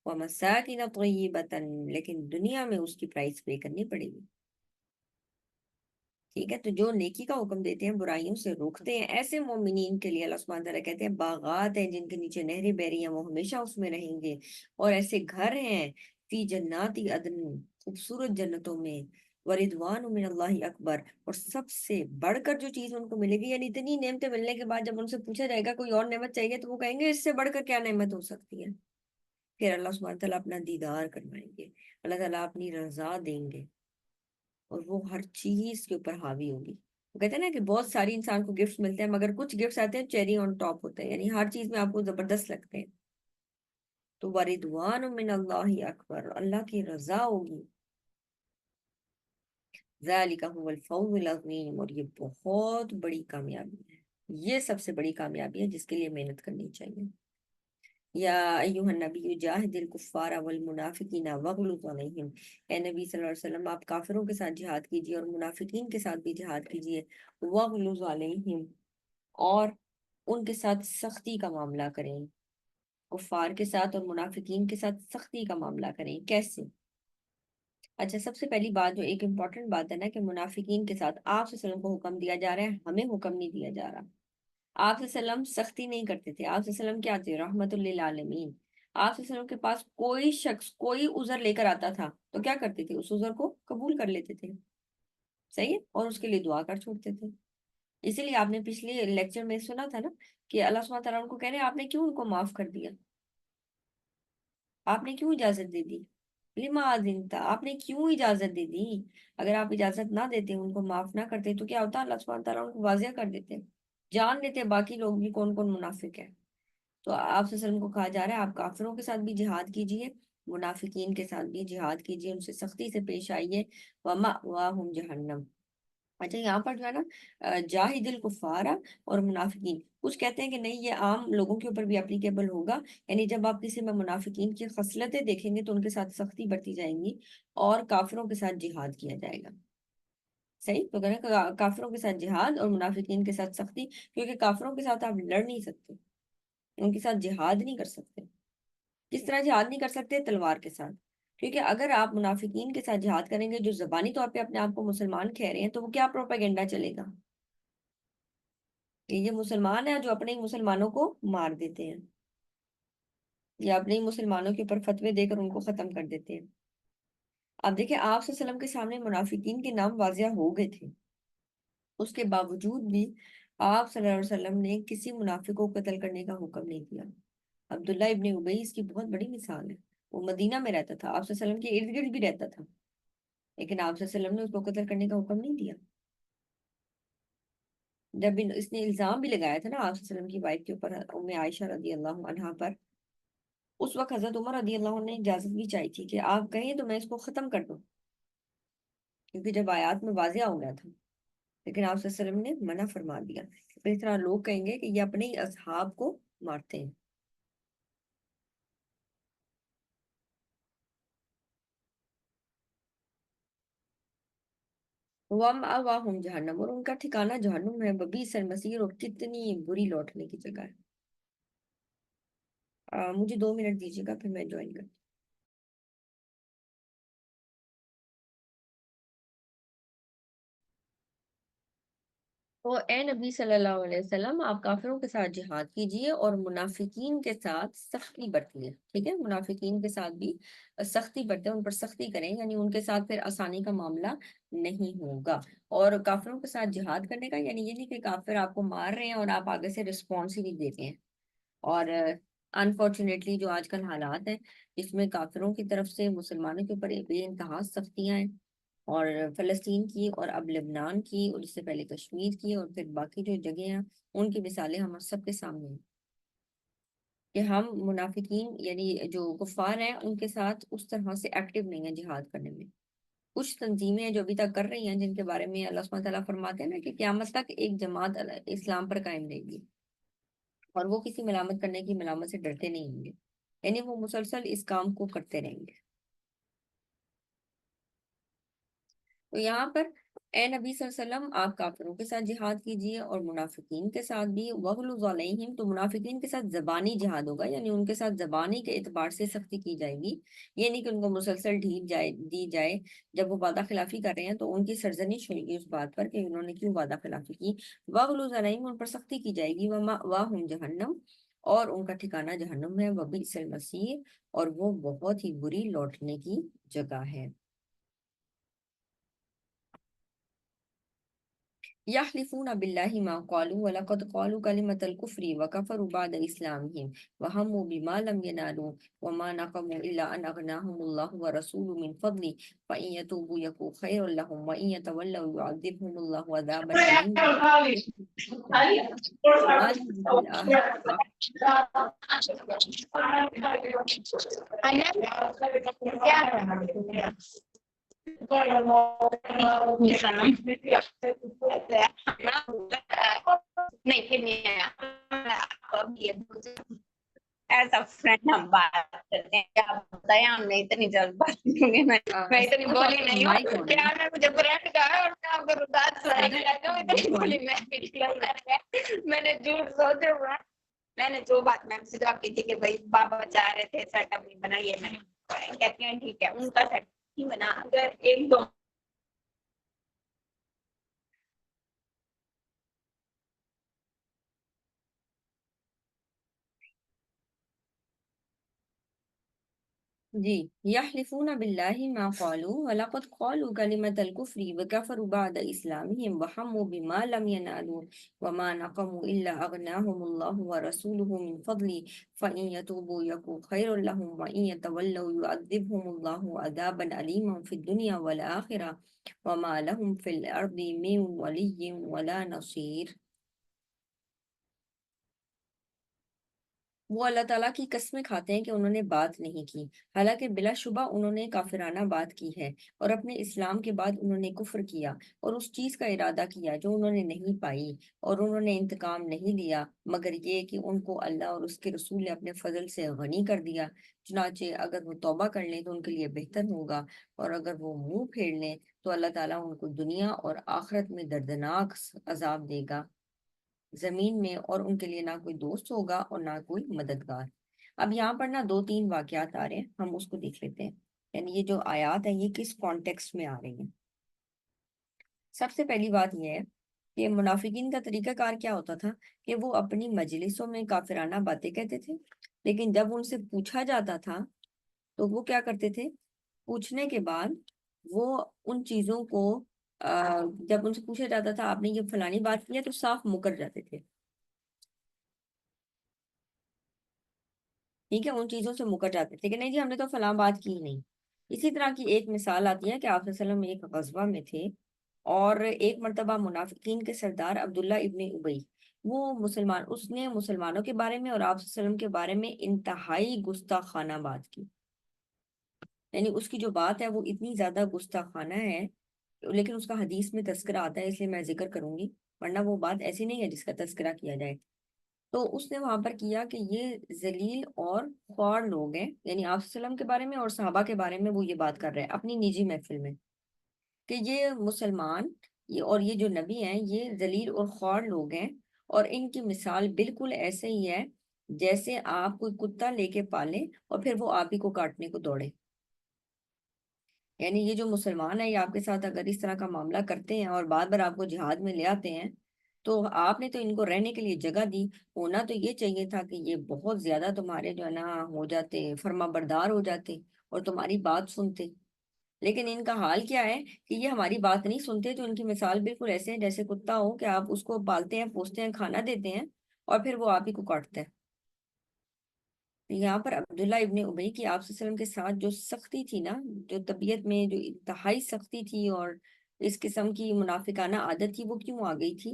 وَمَسَاكِنَ طَيِّبَةً، لیکن دنیا میں اس کی پرائس پے کرنی پڑے گی. ٹھیک ہے، تو جو نیکی کا حکم دیتے ہیں، برائیوں سے روکتے ہیں، ایسے مومنین کے لیے اللہ سبحانہ تعالیٰ کہتے ہیں باغات ہیں جن کے نیچے نہریں بہ رہی ہیں، وہ ہمیشہ اس میں رہیں گے. اور ایسے گھر ہیں فی جنات عدن، خوبصورت جنتوں میں، وردوان من اللہ اکبر، اور سب سے بڑھ کر جو چیز ان کو ملے گی. یعنی اتنی نعمتیں ملنے کے بعد جب ان سے پوچھا جائے گا کوئی اور نعمت چاہیے تو وہ کہیں گے اس سے بڑھ کر کیا نعمت ہو سکتی ہے. پھر اللہ سبحانہ تعالیٰ اپنا دیدار کروائیں گے، اللہ تعالیٰ اپنی رضا دیں گے، اور وہ ہر چیز کے اوپر حاوی ہوگی. وہ کہتے ہیں نا کہ بہت ساری انسان کو گفٹ ملتے ہیں، مگر کچھ گفٹس آتے ہیں چیری آن ٹاپ ہوتے ہیں، یعنی ہر چیز میں آپ کو زبردست لگتے ہیں. تو وردوان من اللہ اکبر، اللہ کی رضا ہوگی. ذالک هو الفوز العظیم، اور یہ بہت بڑی کامیابی ہے، یہ سب سے بڑی کامیابی ہے جس کے لیے محنت کرنی چاہیے. یا ایوہ النبی جاہد الکفار والمنافقین واغلظ علیہم، اے نبی صلی اللہ علیہ وسلم آپ کافروں کے ساتھ جہاد کیجیے اور منافقین کے ساتھ بھی جہاد کیجیے. واغلظ علیہم، اور ان کے ساتھ سختی کا معاملہ کریں، کفار کے ساتھ اور منافقین کے ساتھ سختی کا معاملہ کریں. کیسے؟ اچھا، سب سے پہلی بات جو ایک امپورٹنٹ بات ہے نا کہ منافقین کے ساتھ آپ صلی اللہ علیہ وسلم کو حکم دیا جا رہا ہے، ہمیں حکم نہیں دیا جا رہا. آپ صلی اللہ علیہ وسلم سختی نہیں کرتے تھے، آپ صلی اللہ علیہ وسلم کیا تھے؟ رحمت للعالمین. آپ صلی اللہ علیہ وسلم کے پاس کوئی شخص کوئی عذر لے کر آتا تھا تو کیا کرتے تھے؟ اس عذر کو قبول کر لیتے تھے. صحیح ہے، اور اس کے لیے دعا کر چھوڑتے تھے. اسی لیے آپ نے پچھلے لیکچر میں سنا تھا نا کہ اللہ سبحانہ تعالیٰ ان کو کہہ رہے ہیں آپ نے کیوں ان کو معاف کر دیا، آپ نے کیوں اجازت دے دی؟ لما اذنت، آپ نے کیوں اجازت دے دی؟ اگر آپ اجازت نہ دیتے، ان کو معاف نہ کرتے تو کیا ہوتا؟ اللہ سبحانہ تعالیٰ ان کو واضح کر دیتے، جان لیتے باقی لوگ بھی کون کون منافق ہے. تو آپ صلی اللہ علیہ وسلم کو کہا جا رہا ہے آپ کافروں کے ساتھ بھی جہاد کیجیے، منافقین کے ساتھ بھی جہاد کیجیے، ان سے سختی سے پیش آئیے. وَمَأْوَاهُمْ جَهَنَّمْ، اچھا یہاں پر جو ہے نا جاہد الکفارا اور منافقین، کچھ کہتے ہیں کہ نہیں یہ عام لوگوں کے اوپر بھی اپلیکیبل ہوگا، یعنی جب آپ کسی میں منافقین کی خصلتیں دیکھیں گے تو ان کے ساتھ سختی برتی جائیں گی اور کافروں کے ساتھ جہاد کیا جائے گا. صحیح تو کہنا کافروں کے ساتھ جہاد اور منافقین کے ساتھ سختی، کیونکہ کافروں کے ساتھ آپ لڑ نہیں سکتے، ان کے ساتھ جہاد نہیں کر سکتے. کس طرح جہاد نہیں کر سکتے؟ تلوار کے ساتھ. کیونکہ اگر آپ منافقین کے ساتھ جہاد کریں گے جو زبانی طور پہ اپنے آپ کو مسلمان کہہ رہے ہیں، تو وہ کیا پروپیگنڈا چلے گا کہ یہ مسلمان ہیں جو اپنے ہی مسلمانوں کو مار دیتے ہیں یا اپنے ہی مسلمانوں کے اوپر فتوے دے کر ان کو ختم کر دیتے ہیں. اب دیکھیں آپ صلی اللہ علیہ وسلم کے سامنے منافقین کے نام واضح ہو گئے تھے، اس کے باوجود بھی آپ صلی اللہ علیہ وسلم نے کسی منافق کو قتل کرنے کا حکم نہیں دیا. عبداللہ ابن ابی اس کی بہت بڑی مثال ہے. وہ مدینہ میں رہتا تھا، آپ صلی اللہ علیہ وسلم کے ارد گرد بھی رہتا تھا، لیکن آپ صلی اللہ علیہ وسلم نے اس کو قتل کرنے کا حکم نہیں دیا. جب اس نے الزام بھی لگایا تھا نا آپ صلی اللہ علیہ وسلم کی وائف کے اوپر، ام عائشہ رضی اللہ عنہا پر، اس وقت حضرت عمر رضی اللہ عنہ نے اجازت بھی چاہی تھی کہ آپ کہیں تو میں اس کو ختم کر دوں، کیونکہ جب آیات میں واضح ہو گیا تھا. لیکن آپ صلی اللہ علیہ وسلم نے منع فرما دیا. پھر اس طرح لوگ کہیں گے کہ یہ اپنے ہی اصحاب کو مارتے ہیں. وَمَأْوَاهُمْ جہنم، اور ان کا ٹھکانہ جہنم ہے. وَبِئْسَ الْمَصِيرُ، اور کتنی بری لوٹنے کی جگہ ہے. مجھے 2 منٹ دیجیے گا پھر میں جوائن کرتی ہوں. تو اے نبی صلی اللہ علیہ وسلم، آپ کافروں کے ساتھ جہاد کیجئے اور منافقین کے ساتھ سختی برتیے. ٹھیک ہے، منافقین کے ساتھ بھی سختی برتیں، ان پر سختی کریں، یعنی ان کے ساتھ پھر آسانی کا معاملہ نہیں ہوگا. اور کافروں کے ساتھ جہاد کرنے کا یعنی یہ نہیں کہ کافر آپ کو مار رہے ہیں اور آپ آگے سے رسپانس ہی نہیں دے رہے ہیں. اور انفارچونیٹلی جو آج کل حالات ہیں اس میں کافروں کی طرف سے مسلمانوں کے اوپر بے انتہا سختیاں ہیں، اور فلسطین کی اور اب لبنان کی اور اس سے پہلے کشمیر کی اور پھر باقی جو جگہیں ہیں ان کی مثالیں ہم سب کے سامنے ہیں کہ ہم منافقین یعنی جو کفار ہیں ان کے ساتھ اس طرح سے ایکٹیو نہیں ہیں جہاد کرنے میں. کچھ تنظیمیں ہیں جو ابھی تک کر رہی ہیں جن کے بارے میں اللہ سبحانہ تعالیٰ فرماتے ہیں نا کہ قیامت تک ایک جماعت اسلام پر قائم رہے گی اور وہ کسی ملامت کرنے کی ملامت سے ڈرتے نہیں ہوں گے، یعنی وہ مسلسل اس کام کو کرتے رہیں گے. تو یہاں پر اے نبی صلی اللہ علیہ وسلم آپ کافروں کے ساتھ جہاد کیجئے اور منافقین کے ساتھ بھی. وغلظ علیہم، تو منافقین کے ساتھ زبانی جہاد ہوگا، یعنی ان کے ساتھ زبانی کے اعتبار سے سختی کی جائے گی. یہ نہیں کہ ان کو مسلسل دی جائے. جب وہ وعدہ خلافی کر رہے ہیں تو ان کی سرزنش ہوئے گی اس بات پر کہ انہوں نے کیوں وعدہ خلافی کی. وغلظ علیہم، ان پر سختی کی جائے گی. ومأواہم جہنم، اور ان کا ٹھکانہ جہنم ہے. وبئس المصیر، اور وہ بہت ہی بری لوٹنے کی جگہ ہے. یحلفون باللہ ما قالوا ولقد قالوا کلمۃ الکفر وکفروا بعد اسلامہم وہموا بما لم ینالوا وما نقموا الا ان اغناہم اللہ ورسولہ من فضلہ فإن یتوبوا یک خیر لہم وإن یتولوا یعذبہم اللہ عذابا علیما. ما لهم في الآخرة ایز اے فرینڈ ہم بات کرتے ہیں. کیا بتائیں، ہم نے اتنی جلد بات کیونکہ میں اتنی بولی نہیں مائک ہوں. آن ہے. پیار میں مجھے فرینڈ کہا اور میں آپ کو رکاوٹ سنانے لگا ہوں. اتنی بولی میں نے جھوٹ سوچے ہوا. میں نے جو بات میم سے جواب کی تھی کہ بھائی بابا چاہ رہے تھے سیٹ اپ نہیں بنا، یہ میں کہتی ہیں ٹھیک ہے ان کا سیٹ نہیں بنا. اگر ایک دو جی، یحلفون باللہ ما قالوا ولقد قالوا کلمۃ الکفر وکفروا بعد اسلامہم وہموا بما لم ینالوا وما نقموا الا اغناہم اللہ ورسولہ من فضلہ فإن یتوبوا یک خیر لہم وإن یتولوا یعذبہم اللہ عذابا علیما فی الدنیا والآخرہ وما لہم فی الارض من ولی ولا نصیر. وہ اللہ تعالیٰ کی قسمیں کھاتے ہیں کہ انہوں نے بات نہیں کی، حالانکہ بلا شبہ انہوں نے کافرانہ بات کی ہے، اور اپنے اسلام کے بعد انہوں نے کفر کیا اور اس چیز کا ارادہ کیا جو انہوں نے نہیں پائی، اور انہوں نے انتقام نہیں لیا مگر یہ کہ ان کو اللہ اور اس کے رسول نے اپنے فضل سے غنی کر دیا۔ چنانچہ اگر وہ توبہ کر لیں تو ان کے لیے بہتر ہوگا، اور اگر وہ منہ پھیر لیں تو اللہ تعالیٰ ان کو دنیا اور آخرت میں دردناک عذاب دے گا زمین میں، اور ان کے لیے نہ کوئی دوست ہوگا اور نہ کوئی مددگار۔ اب یہاں پر نا 2-3 واقعات آ رہے ہیں، ہم اس کو دیکھ لیتے ہیں، یعنی یہ جو آیات ہیں یہ کس کانٹیکسٹ میں آ رہی ہیں۔ سب سے پہلی بات یہ ہے کہ منافقین کا طریقہ کار کیا ہوتا تھا کہ وہ اپنی مجلسوں میں کافرانہ باتیں کہتے تھے، لیکن جب ان سے پوچھا جاتا تھا تو وہ کیا کرتے تھے، پوچھنے کے بعد وہ ان چیزوں کو جب ان سے پوچھا جاتا تھا آپ نے یہ فلانی بات کی ہے تو صاف مکر جاتے تھے، ٹھیک ہے، ان چیزوں سے مکر جاتے تھے کہ نہیں جی ہم نے تو فلاں بات کی ہی نہیں۔ اسی طرح کی ایک مثال آتی ہے کہ آپ صلی اللہ علیہ وسلم ایک غزوہ میں تھے، اور ایک مرتبہ منافقین کے سردار عبداللہ ابن ابی، اس نے مسلمانوں کے بارے میں اور آپ صلی اللہ علیہ وسلم کے بارے میں انتہائی گستاخانہ بات کی، یعنی اس کی جو بات ہے وہ اتنی زیادہ گستاخانہ ہے، لیکن اس کا حدیث میں تذکرہ آتا ہے اس لیے میں ذکر کروں گی، ورنہ وہ بات ایسی نہیں ہے جس کا تذکرہ کیا جائے۔ تو اس نے وہاں پر کیا کہ یہ ذلیل اور خوار لوگ ہیں، یعنی آپ صلی اللہ علیہ وسلم کے بارے میں اور صحابہ کے بارے میں وہ یہ بات کر رہے ہیں اپنی نجی محفل میں، کہ یہ مسلمان اور یہ جو نبی ہیں یہ ذلیل اور خوار لوگ ہیں، اور ان کی مثال بالکل ایسے ہی ہے جیسے آپ کوئی کتا لے کے پالیں اور پھر وہ آپ ہی کو کاٹنے کو دوڑے۔ یعنی یہ جو مسلمان ہیں یہ آپ کے ساتھ اگر اس طرح کا معاملہ کرتے ہیں اور بار بار آپ کو جہاد میں لے آتے ہیں، تو آپ نے تو ان کو رہنے کے لیے جگہ دی، ہونا تو یہ چاہیے تھا کہ یہ بہت زیادہ تمہارے جو ہے نا ہو جاتے، فرما بردار ہو جاتے اور تمہاری بات سنتے، لیکن ان کا حال کیا ہے کہ یہ ہماری بات نہیں سنتے، تو ان کی مثال بالکل ایسے ہے جیسے کتا ہو کہ آپ اس کو پالتے ہیں، پوستے ہیں، کھانا دیتے ہیں اور پھر وہ آپ ہی کو کاٹتا ہے۔ یہاں پر عبداللہ ابن ابی کی آپ صلی اللہ علیہ وسلم کے ساتھ جو سختی تھی نا، جو طبیعت میں جو انتہائی سختی تھی اور اس قسم کی منافقانہ عادت تھی، وہ کیوں آ گئی تھی؟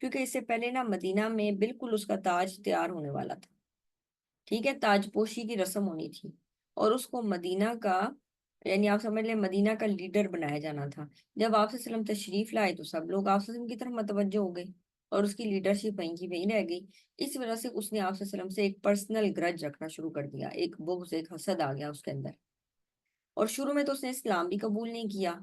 کیونکہ اس سے پہلے نا مدینہ میں بالکل اس کا تاج تیار ہونے والا تھا، ٹھیک ہے، تاج پوشی کی رسم ہونی تھی، اور اس کو مدینہ کا، یعنی آپ سمجھ لیں مدینہ کا لیڈر بنایا جانا تھا۔ جب آپ صلی اللہ علیہ وسلم تشریف لائے تو سب لوگ آپ صلی اللہ علیہ وسلم کی طرف متوجہ ہو گئے اور اس کی لیڈرشپ وہیں کی وہیں رہ گئی۔ اس وجہ سے اس نے آپ صلی اللہ علیہ وسلم سے ایک پرسنل گرج رکھنا شروع کر دیا، ایک بغض، ایک حسد آ گیا اس کے اندر، اور شروع میں تو اس نے اسلام بھی قبول نہیں کیا،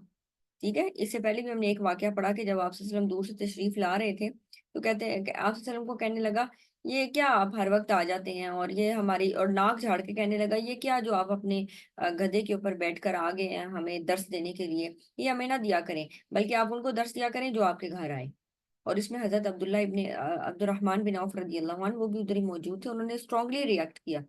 ٹھیک ہے۔ اس سے پہلے بھی ہم نے ایک واقعہ پڑھا کہ جب آپ صلی اللہ علیہ وسلم دور سے تشریف لا رہے تھے تو کہتے ہیں کہ آپ صلی اللہ علیہ وسلم کو کہنے لگا یہ کیا آپ ہر وقت آ جاتے ہیں، اور یہ ہماری، اور ناک جھاڑ کے کہنے لگا یہ کیا جو آپ اپنے گدھے کے اوپر بیٹھ کر آ گئے ہیں ہمیں درس دینے کے لیے، یہ ہمیں نہ دیا کریں بلکہ آپ ان کو درس دیا کریں جو آپ کے گھر آئے۔ اور اس میں حضرت عبداللہ ابن عبد الرحمن بن عوف رضی اللہ عنہ وہ بھی ادھر ہی موجود تھے، انہوں نے اسٹرانگلی ریئیکٹ کیا،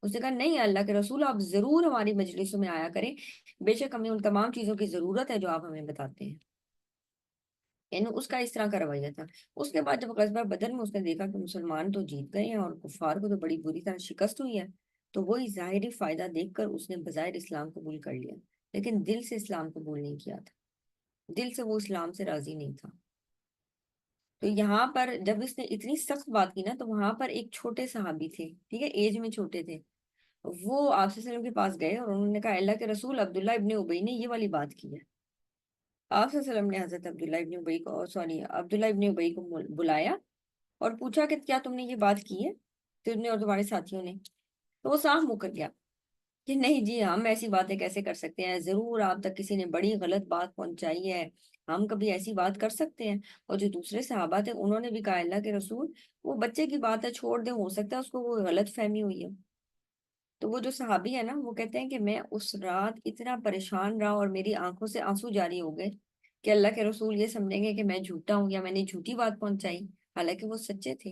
اس نے کہا نہیں اللہ کے رسول آپ ضرور ہماری مجلسوں میں آیا کریں، بے شک ہمیں ان تمام چیزوں کی ضرورت ہے جو آپ ہمیں بتاتے ہیں، یعنی اس کا اس طرح کا رویہ تھا۔ اس کے بعد جب غزوہ بدر میں اس نے دیکھا کہ مسلمان تو جیت گئے ہیں اور کفار کو تو بڑی بری طرح شکست ہوئی ہے، تو وہی ظاہری فائدہ دیکھ کر اس نے بظاہر اسلام قبول کر لیا، لیکن دل سے اسلام قبول نہیں کیا تھا، دل سے وہ اسلام سے راضی نہیں تھا۔ تو یہاں پر جب اس نے اتنی سخت بات کی نا تو وہاں پر ایک چھوٹے صحابی تھے، ٹھیک ہے، ایج میں چھوٹے تھے، وہ آپ صلی اللہ علیہ وسلم کے پاس گئے اور انہوں نے کہا اللہ کے رسول عبداللہ ابن ابی نے یہ والی بات کی ہے۔ آپ صلی اللہ علیہ وسلم نے حضرت عبداللہ ابن ابی کو بلایا اور پوچھا کہ کیا تم نے یہ بات کی ہے تم نے اور تمہارے ساتھیوں نے؟ تو وہ صاف مکر گیا کہ نہیں جی ہم ایسی باتیں کیسے کر سکتے ہیں، ضرور آپ تک کسی نے بڑی غلط بات پہنچائی ہے، ہم کبھی ایسی بات کر سکتے ہیں؟ اور جو دوسرے صحابہ تھے انہوں نے بھی کہا اللہ کے رسول وہ بچے کی بات ہے، چھوڑ دیں، ہو سکتا ہے اس کو وہ غلط فہمی ہوئی ہے۔ تو وہ جو صحابی ہے نا وہ کہتے ہیں کہ میں اس رات اتنا پریشان رہا اور میری آنکھوں سے آنسو جاری ہو گئے کہ اللہ کے رسول یہ سمجھیں گے کہ میں جھوٹا ہوں یا میں نے جھوٹی بات پہنچائی، حالانکہ وہ سچے تھے۔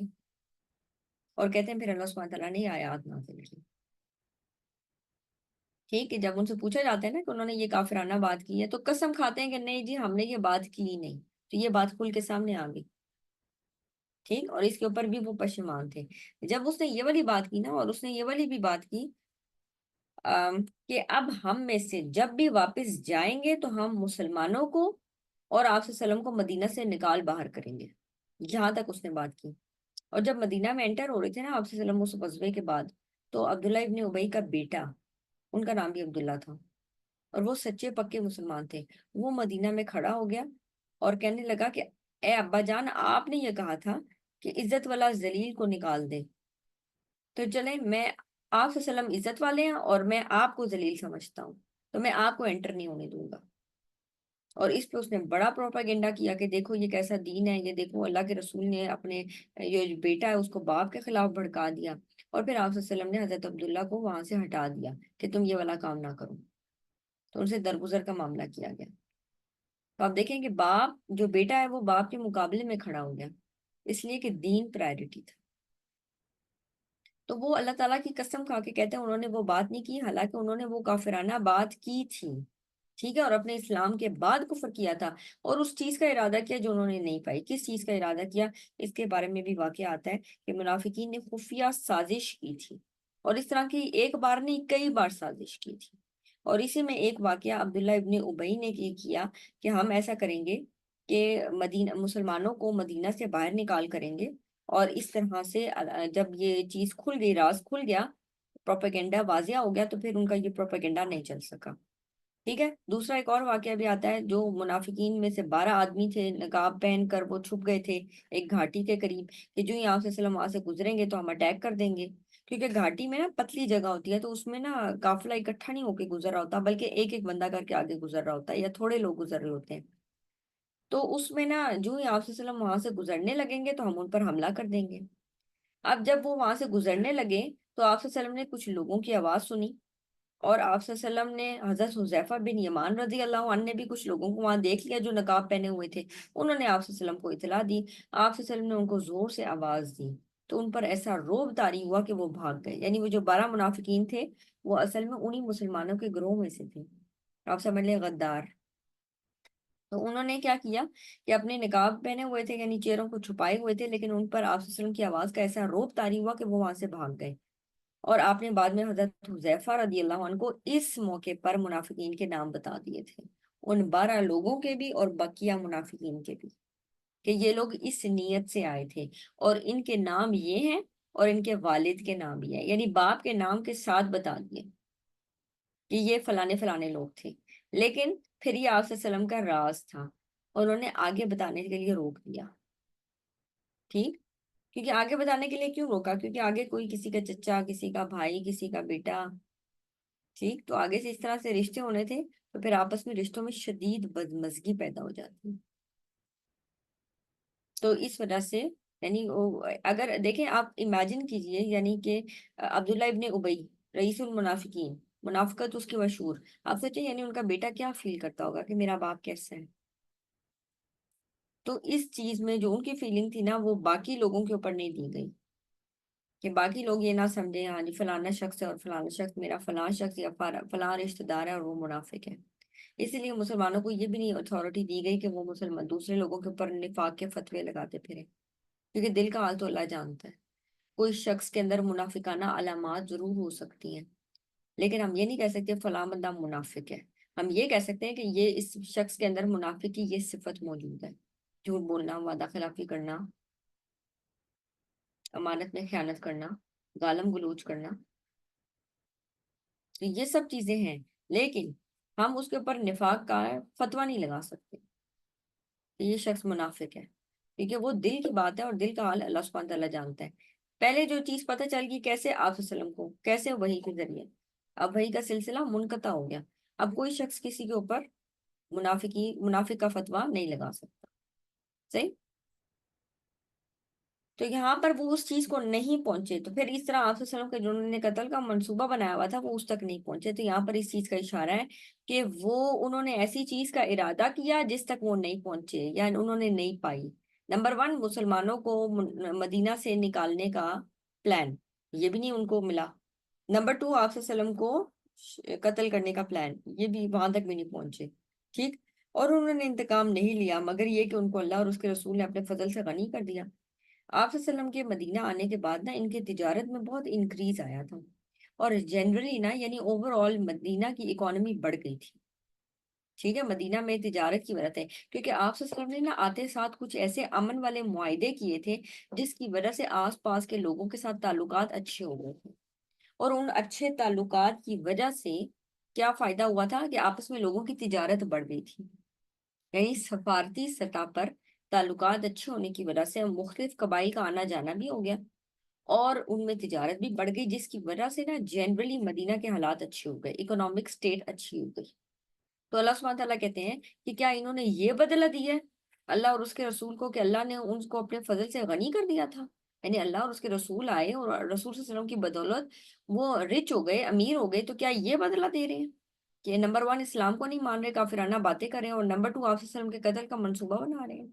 اور کہتے ہیں پھر اللہ سبحانہ تعالیٰ نے یہ آیات نازل کی، ٹھیک ہے، جب ان سے پوچھا جاتا ہے نا کہ انہوں نے یہ کافرانہ بات کی ہے تو قسم کھاتے ہیں کہ نہیں جی ہم نے یہ بات کی ہی نہیں، تو یہ بات کھل کے سامنے آ گئی، ٹھیک، اور اس کے اوپر بھی وہ پشیمان تھے۔ جب اس نے یہ والی بات کی نا، اور اس نے یہ والی بھی بات کی کہ اب ہم میں سے جب بھی واپس جائیں گے تو ہم مسلمانوں کو اور آپ صلی اللہ علیہ وسلم کو مدینہ سے نکال باہر کریں گے، یہاں تک اس نے بات کی، اور جب مدینہ میں انٹر ہو رہے تھے نا آپ صلی اللہ علیہ وسلم اس غزوے کے بعد، تو عبداللہ ابن ابی کا بیٹا، ان کا نام بھی عبداللہ تھا، اور وہ سچے پکے مسلمان تھے، وہ مدینہ میں کھڑا ہو گیا اور کہنے لگا کہ اے ابا جان، آپ نے یہ کہا تھا کہ عزت والا ذلیل کو نکال دے، تو چلیں میں آپ صلی اللہ علیہ وسلم عزت والے ہیں اور میں آپ کو ذلیل سمجھتا ہوں، تو میں آپ کو انٹر نہیں ہونے دوں گا۔ اور اس پہ اس نے بڑا پروپیگنڈا کیا کہ دیکھو یہ کیسا دین ہے، یہ دیکھو اللہ کے رسول نے اپنے یہ جو بیٹا ہے اس کو باپ کے خلاف بھڑکا دیا، اور پھر آپ صلی اللہ علیہ وسلم نے حضرت عبداللہ کو وہاں سے ہٹا دیا کہ تم یہ والا کام نہ کرو، تو ان سے درگزر کا معاملہ کیا گیا۔ تو آپ دیکھیں کہ باپ جو بیٹا ہے وہ باپ کے مقابلے میں کھڑا ہو گیا، اس لیے کہ دین پرائرٹی تھا۔ تو وہ اللہ تعالیٰ کی قسم کھا کے کہتے ہیں انہوں نے وہ بات نہیں کی، حالانکہ انہوں نے وہ کافرانہ بات کی تھی، ٹھیک ہے، اور اپنے اسلام کے بعد کفر کیا تھا، اور اس چیز کا ارادہ کیا جو انہوں نے نہیں پائی۔ کس چیز کا ارادہ کیا؟ اس کے بارے میں بھی واقعہ آتا ہے کہ منافقین نے خفیہ سازش کی تھی، اور اس طرح کی ایک بار نہیں کئی بار سازش کی تھی۔ اور اسی میں ایک واقعہ عبداللہ ابن ابی نے کیا کہ ہم ایسا کریں گے کہ مدینہ مسلمانوں کو مدینہ سے باہر نکال کریں گے، اور اس طرح سے جب یہ چیز کھل گئی، راز کھل گیا، پروپیگنڈا واضح ہو گیا، تو پھر ان کا یہ پروپیگنڈا نہیں چل سکا، ٹھیک ہے۔ دوسرا ایک اور واقعہ بھی آتا ہے، جو منافقین میں سے 12 آدمی تھے، نقاب پہن کر وہ چھپ گئے تھے ایک گھاٹی کے قریب کہ جو یہاں سے وسلم وہاں سے گزریں گے تو ہم اٹیک کر دیں گے، کیونکہ گھاٹی میں نا پتلی جگہ ہوتی ہے، تو اس میں نا قافلہ اکٹھا نہیں ہو کے گزر رہا ہوتا، بلکہ ایک ایک بندہ کر کے آگے گزر رہا ہوتا ہے، یا تھوڑے لوگ گزر رہے ہوتے ہیں۔ تو اس میں نا جو ہی آپ وسلم وہاں سے گزرنے لگیں گے تو ہم ان پر حملہ کر دیں گے۔ اب جب وہ وہاں سے گزرنے لگے تو آپ صلی اللہ علیہ وسلم نے کچھ لوگوں کی آواز سنی، اور آپ صلی اللہ علیہ وسلم نے حضرت حذیفہ بن یمان رضی اللہ عنہ نے بھی کچھ لوگوں کو وہاں دیکھ لیا جو نقاب پہنے ہوئے تھے، انہوں نے آپ صلی اللہ علیہ وسلم کو اطلاع دی، آپ صلی اللہ علیہ وسلم نے ان کو زور سے آواز دی، تو ان پر ایسا رعب طاری ہوا کہ وہ بھاگ گئے۔ یعنی وہ جو 12 منافقین تھے وہ اصل میں انہی مسلمانوں کے گروہ میں سے تھے، آپ سمجھ لیں غدار۔ تو انہوں نے کیا کیا کہ اپنے نقاب پہنے ہوئے تھے، یعنی چہروں کو چھپائے ہوئے تھے، لیکن ان پر آپ صلی اللہ علیہ وسلم کی آواز کا ایسا رعب طاری ہوا کہ وہ وہاں سے بھاگ گئے۔ اور آپ نے بعد میں حضرت حذیفہ رضی اللہ عنہ کو اس موقع پر منافقین کے نام بتا دیے تھے، ان 12 لوگوں کے بھی اور بقیہ منافقین کے بھی، کہ یہ لوگ اس نیت سے آئے تھے، اور ان کے نام یہ ہیں اور ان کے والد کے نام بھی ہیں، یعنی باپ کے نام کے ساتھ بتا دیے کہ یہ فلانے فلانے لوگ تھے، لیکن پھر یہ آپ صلی اللہ علیہ وسلم کا راز تھا، اور انہوں نے آگے بتانے کے لیے روک دیا، ٹھیک۔ کیونکہ آگے بتانے کے لیے کیوں روکا؟ کیونکہ آگے کوئی کسی کا چچا، کسی کا بھائی، کسی کا بیٹا، ٹھیک، تو آگے سے اس طرح سے رشتے ہونے تھے، تو پھر آپس میں رشتوں میں شدید بدمزگی پیدا ہو جاتی۔ تو اس وجہ سے یعنی اگر دیکھیں آپ امیجن کیجئے، یعنی کہ عبداللہ ابن ابی رئیس المنافقین، منافقت اس کی مشہور، آپ سوچیں یعنی ان کا بیٹا کیا فیل کرتا ہوگا کہ میرا باپ کیسا ہے۔ تو اس چیز میں جو ان کی فیلنگ تھی نا وہ باقی لوگوں کے اوپر نہیں دی گئی، کہ باقی لوگ یہ نہ سمجھیں ہاں جی فلانا شخص ہے اور فلانا شخص میرا فلاں شخص یا فلاں رشتہ دار ہے اور وہ منافق ہے۔ اسی لیے مسلمانوں کو یہ بھی نہیں اتھارٹی دی گئی کہ وہ مسلمان دوسرے لوگوں کے اوپر نفاق کے فتوے لگاتے پھرے، کیونکہ دل کا حال تو اللہ جانتا ہے۔ کوئی شخص کے اندر منافقانہ علامات ضرور ہو سکتی ہیں، لیکن ہم یہ نہیں کہہ سکتے فلاں بندہ منافق ہے، ہم یہ کہہ سکتے ہیں کہ یہ اس شخص کے اندر منافق کی یہ صفت موجود ہے، جھوٹ بولنا، وعدہ خلافی کرنا، امانت میں خیانت کرنا، گالم گلوچ کرنا، تو یہ سب چیزیں ہیں، لیکن ہم اس کے اوپر نفاق کا فتویٰ نہیں لگا سکتے کہ یہ شخص منافق ہے، کیونکہ وہ دل کی بات ہے اور دل کا حال اللہ سبحانہ تعالیٰ جانتا ہے۔ پہلے جو چیز پتہ چل گئی کیسے، آپ صلی اللہ علیہ وسلم کو کیسے، وحی کے ذریعے، اب وحی کا سلسلہ منقطع ہو گیا، اب کوئی شخص کسی کے اوپر منافق کا فتویٰ نہیں لگا سکتا، صحیح۔ تو یہاں پر وہ اس چیز کو نہیں پہنچے، تو پھر اس طرح آپ صلی اللہ علیہ وسلم کے جو انہوں نے قتل کا منصوبہ بنایا ہوا تھا وہ اس تک نہیں پہنچے، تو یہاں پر اس چیز کا اشارہ ہے کہ وہ انہوں نے ایسی چیز کا ارادہ کیا جس تک وہ نہیں پہنچے، یعنی انہوں نے نہیں پائی۔ نمبر 1، مسلمانوں کو مدینہ سے نکالنے کا پلان، یہ بھی نہیں ان کو ملا۔ نمبر 2، آپ صلی اللہ علیہ وسلم کو قتل کرنے کا پلان، یہ بھی وہاں تک بھی نہیں پہنچے، ٹھیک۔ اور انہوں نے انتقام نہیں لیا، مگر یہ کہ ان کو اللہ اور اس کے رسول نے اپنے فضل سے غنی کر دیا۔ آپ صلی اللہ علیہ وسلم کے مدینہ آنے کے بعد نا ان کی تجارت میں بہت انکریز آیا تھا، اور جنرلی نا یعنی اوور آل مدینہ کی اکانومی بڑھ گئی تھی، ٹھیک ہے، مدینہ میں تجارت کی وجہ سے، کیونکہ آپ صلی اللہ علیہ وسلم نے نا آتے ساتھ کچھ ایسے امن والے معاہدے کیے تھے جس کی وجہ سے آس پاس کے لوگوں کے ساتھ تعلقات اچھے ہو گئے تھے، اور ان اچھے تعلقات کی وجہ سے کیا فائدہ ہوا تھا کہ آپس میں لوگوں کی تجارت بڑھ گئی تھی، یعنی سفارتی سطح پر تعلقات اچھے ہونے کی وجہ سے مختلف قبائل کا آنا جانا بھی ہو گیا اور ان میں تجارت بھی بڑھ گئی، جس کی وجہ سے نا جنرلی مدینہ کے حالات اچھے ہو گئے، اکنامک سٹیٹ اچھی ہو گئی۔ تو اللہ سبحانہ تعالیٰ کہتے ہیں کہ کیا انہوں نے یہ بدلہ دیا ہے اللہ اور اس کے رسول کو کہ اللہ نے ان کو اپنے فضل سے غنی کر دیا تھا؟ یعنی اللہ اور اس کے رسول آئے اور رسول صلی اللہ علیہ وسلم کی بدولت وہ رچ ہو گئے، امیر ہو گئے، تو کیا یہ بدلہ دے رہے ہیں کہ نمبر ون اسلام کو نہیں مان رہے، کافرانہ باتیں کر رہے ہیں، اور نمبر ٹو آپ صلی اللہ علیہ وسلم کے قتل کا منصوبہ بنا رہے ہیں؟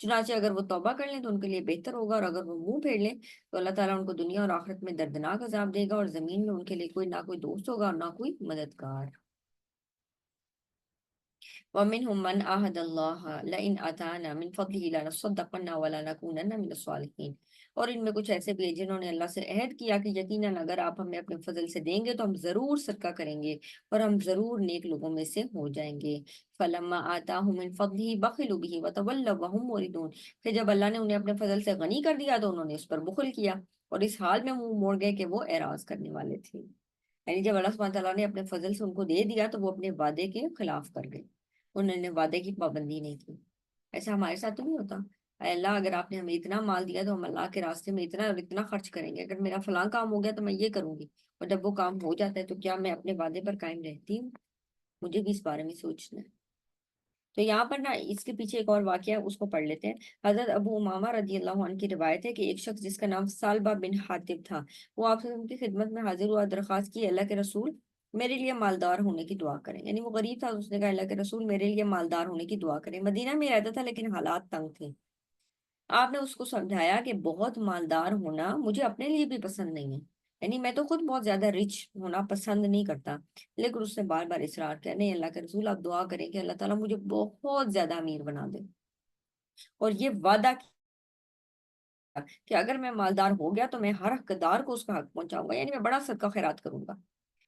چنانچہ اگر وہ توبہ کر لیں تو ان کے لیے بہتر ہوگا، اور اگر وہ منہ پھیر لیں تو اللہ تعالیٰ ان کو دنیا اور آخرت میں دردناک عذاب دے گا، اور زمین میں ان کے لیے کوئی نہ کوئی دوست ہوگا اور نہ کوئی مددگار۔ وَمِنْهُمْ مَنْ عَاهَدَ اللَّهَ لَئِنْ آتَانَا مِنْ فَضْلِهِ لَنَصَّدَّقَنَّ وَلَنَكُونَنَّ مِنَ الصَّالِحِينَ، اور ان میں کچھ ایسے بھی ہیں جنہوں نے اللہ سے عہد کیا کہ یقیناً اگر آپ ہمیں اپنے فضل سے دیں گے تو ہم ضرور صدقہ کریں گے اور ہم ضرور نیک لوگوں میں سے ہو جائیں گے۔ فَلَمَّا آتَاهُم مِنْ فَضْلِهِ بَخِلُوا بِهِ وَتَوَلَّوْا وَهُمْ مُعْرِضُونَ، پھر جب اللہ نے انہیں اپنے فضل سے غنی کر دیا تو انہوں نے اس پر بخل کیا اور اس حال میں منہ موڑ گئے کہ وہ اعراض کرنے والے تھے۔ یعنی جب اللہ سبحانہ تعالیٰ نے اپنے فضل سے ان کو دے دیا تو وہ اپنے وعدے کے خلاف کر گئے، انہوں نے وعدے کی پابندی نہیں کی۔ ایسا ہمارے ساتھ تو نہیں ہوتا؟ اے اللہ اگر آپ نے ہمیں اتنا مال دیا تو ہم اللہ کے راستے میں اتنا اور اتنا خرچ کریں گے، اگر میرا فلاں کام ہو گیا تو میں یہ کروں گی، اور جب وہ کام ہو جاتا ہے تو کیا میں اپنے وعدے پر قائم رہتی ہوں؟ مجھے بھی اس بارے میں سوچنا ہے۔ تو یہاں پر نا اس کے پیچھے ایک اور واقعہ ہے، اس کو پڑھ لیتے ہیں۔ حضرت ابو امامہ رضی اللہ عنہ کی روایت ہے کہ ایک شخص جس کا نام سالبہ بن حاتب تھا، وہ آپ کی خدمت میں حاضر ہوا، درخواست کی اللہ کے رسول میرے لیے مالدار ہونے کی دعا کریں، یعنی وہ غریب تھا، اس نے کہا اللہ کے رسول میرے لیے مالدار ہونے کی دعا کریں، مدینہ میں رہتا تھا لیکن حالات تنگ تھے۔ آپ نے اس کو سمجھایا کہ بہت مالدار ہونا مجھے اپنے لیے بھی پسند نہیں ہے، یعنی میں تو خود بہت زیادہ رچ ہونا پسند نہیں کرتا، لیکن اس نے بار بار اصرار کیا، نہیں اللہ کے رسول آپ دعا کریں کہ اللہ تعالیٰ مجھے بہت زیادہ امیر بنا دے، اور یہ وعدہ کیا کہ اگر میں مالدار ہو گیا تو میں ہر حقدار کو اس کا حق پہنچاؤں گا، یعنی میں بڑا صدقہ خیرات کروں گا۔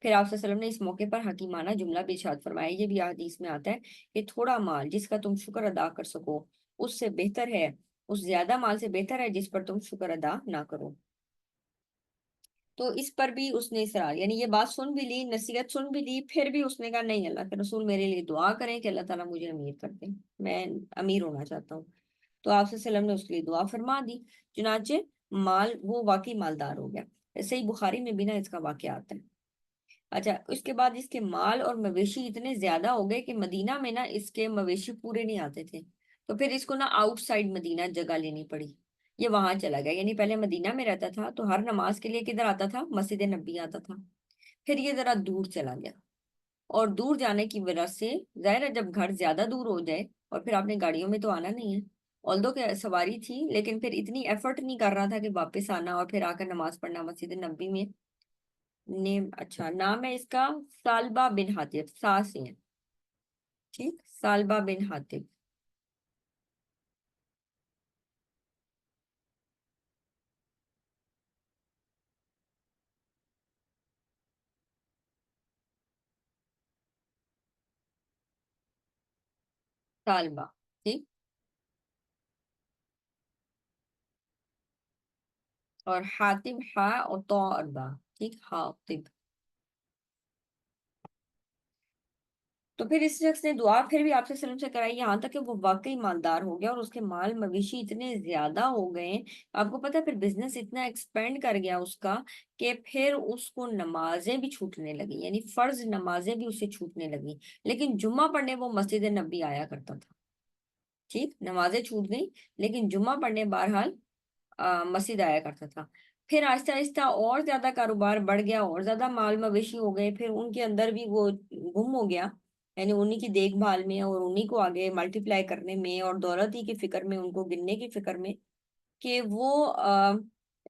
پھر آپ صلی اللہ علیہ وسلم نے اس موقع پر حکیمانہ جملہ بھی ارشاد فرمایا، یہ بھی حدیث میں آتا ہے کہ تھوڑا مال جس کا تم شکر ادا کر سکو اس سے بہتر ہے، اس زیادہ مال سے بہتر ہے جس پر تم شکر ادا نہ کرو۔ تو اس پر بھی اس نے اصرار، یعنی یہ بات سن بھی لی، نصیحت سن بھی لی، پھر بھی اس نے کہا نہیں اللہ کے رسول میرے لیے دعا کریں کہ اللہ تعالیٰ مجھے امیر کر دیں، میں امیر ہونا چاہتا ہوں۔ تو آپ صلی اللہ علیہ وسلم نے اس کے لیے دعا فرما دی، چنانچہ مال وہ واقعی مالدار ہو گیا۔ صحیح بخاری میں بھی نا اس کا واقعہ آتا ہے۔ اچھا، اس کے بعد اس کے مال اور مویشی اتنے زیادہ ہو گئے کہ مدینہ میں نا اس کے مویشی پورے نہیں آتے تھے، تو پھر اس کو نا آؤٹ سائڈ مدینہ جگہ لینی پڑی، یہ وہاں چلا گیا، یعنی پہلے مدینہ میں رہتا تھا تو ہر نماز کے لیے کدھر آتا تھا؟ مسجد نبی آتا تھا، پھر یہ ذرا دور چلا گیا، اور دور جانے کی وجہ سے ظاہر ہے جب گھر زیادہ دور ہو جائے اور پھر آپ نے گاڑیوں میں تو آنا نہیں ہے، آلدو کہ سواری تھی لیکن پھر اتنی ایفرٹ نہیں کر رہا تھا کہ واپس آنا اور پھر آ کر نماز پڑھنا مسجد نبی میں۔ نیم اچھا نام ہے اس کا سالبہ بن حاتب، سا سے ہے، ٹھیک، سالبہ بن حاتب۔ سالبہ، ٹھیک، اور حاتب ہا اور تو اور با، ٹھیک، حاتب۔ تو پھر اس شخص نے دعا پھر بھی آپ سے وسلم سے کرائی، یہاں تک کہ وہ واقعی مالدار ہو گیا اور اس کے مال مویشی اتنے زیادہ ہو گئے، آپ کو پتا ہے پھر بزنس اتنا ایکسپینڈ کر گیا اس کا کہ پھر اس کو نمازیں بھی چھوٹنے لگی، یعنی فرض نمازیں بھی اسے چھوٹنے لگی، لیکن جمعہ پڑھنے وہ مسجد نبی آیا کرتا تھا، ٹھیک، نمازیں چھوٹ گئی لیکن جمعہ پڑھنے بہرحال مسجد آیا کرتا تھا۔ پھر آہستہ آہستہ اور زیادہ کاروبار بڑھ گیا، اور زیادہ مال مویشی ہو گئے، پھر ان کے اندر بھی وہ گم ہو گیا، یعنی انہی کی دیکھ بھال میں اور انہی کو آگے ملٹی پلائی کرنے میں اور دولت ہی کی فکر میں، ان کو گننے کی فکر میں، کہ وہ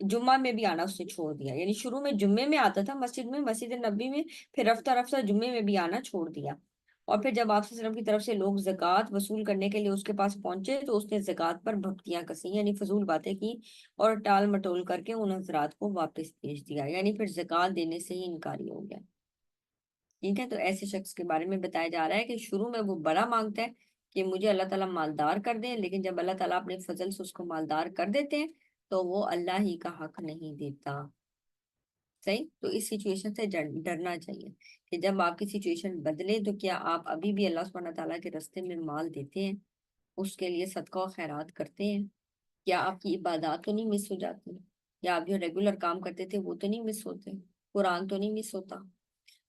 جمعہ میں بھی آنا اس نے چھوڑ دیا، یعنی شروع میں جمعے میں آتا تھا مسجد میں، مسجد نبی میں، پھر رفتہ رفتہ جمعے میں بھی آنا چھوڑ دیا، اور پھر جب آپ صلی اللہ علیہ وسلم کی طرف سے لوگ زکوٰۃ وصول کرنے کے لیے اس کے پاس پہنچے تو اس نے زکوٰۃ پر بھپتیاں کسی، یعنی فضول باتیں کی اور ٹال مٹول کر کے ان حضرات کو واپس بھیج دیا، یعنی پھر زکوٰۃ دینے سے ہی انکاری ہو گیا۔ ٹھیک ہے، تو ایسے شخص کے بارے میں بتایا جا رہا ہے کہ شروع میں وہ بڑا مانگتا ہے کہ مجھے اللہ تعالیٰ مالدار کر دیں، لیکن جب اللہ تعالیٰ اپنے فضل سے اس کو مالدار کر دیتے ہیں تو وہ اللہ ہی کا حق نہیں دیتا. صحیح. تو اس سچویشن سے ڈرنا چاہیے کہ جب آپ کی سچویشن بدلے تو کیا آپ ابھی بھی اللہ سبحانہ تعالیٰ کے راستے میں مال دیتے ہیں، اس کے لیے صدقہ و خیرات کرتے ہیں؟ کیا آپ کی عبادات تو نہیں مس ہو جاتی؟ یا آپ جو ریگولر کام کرتے تھے وہ تو نہیں مس ہوتے؟ قرآن تو نہیں مس ہوتا؟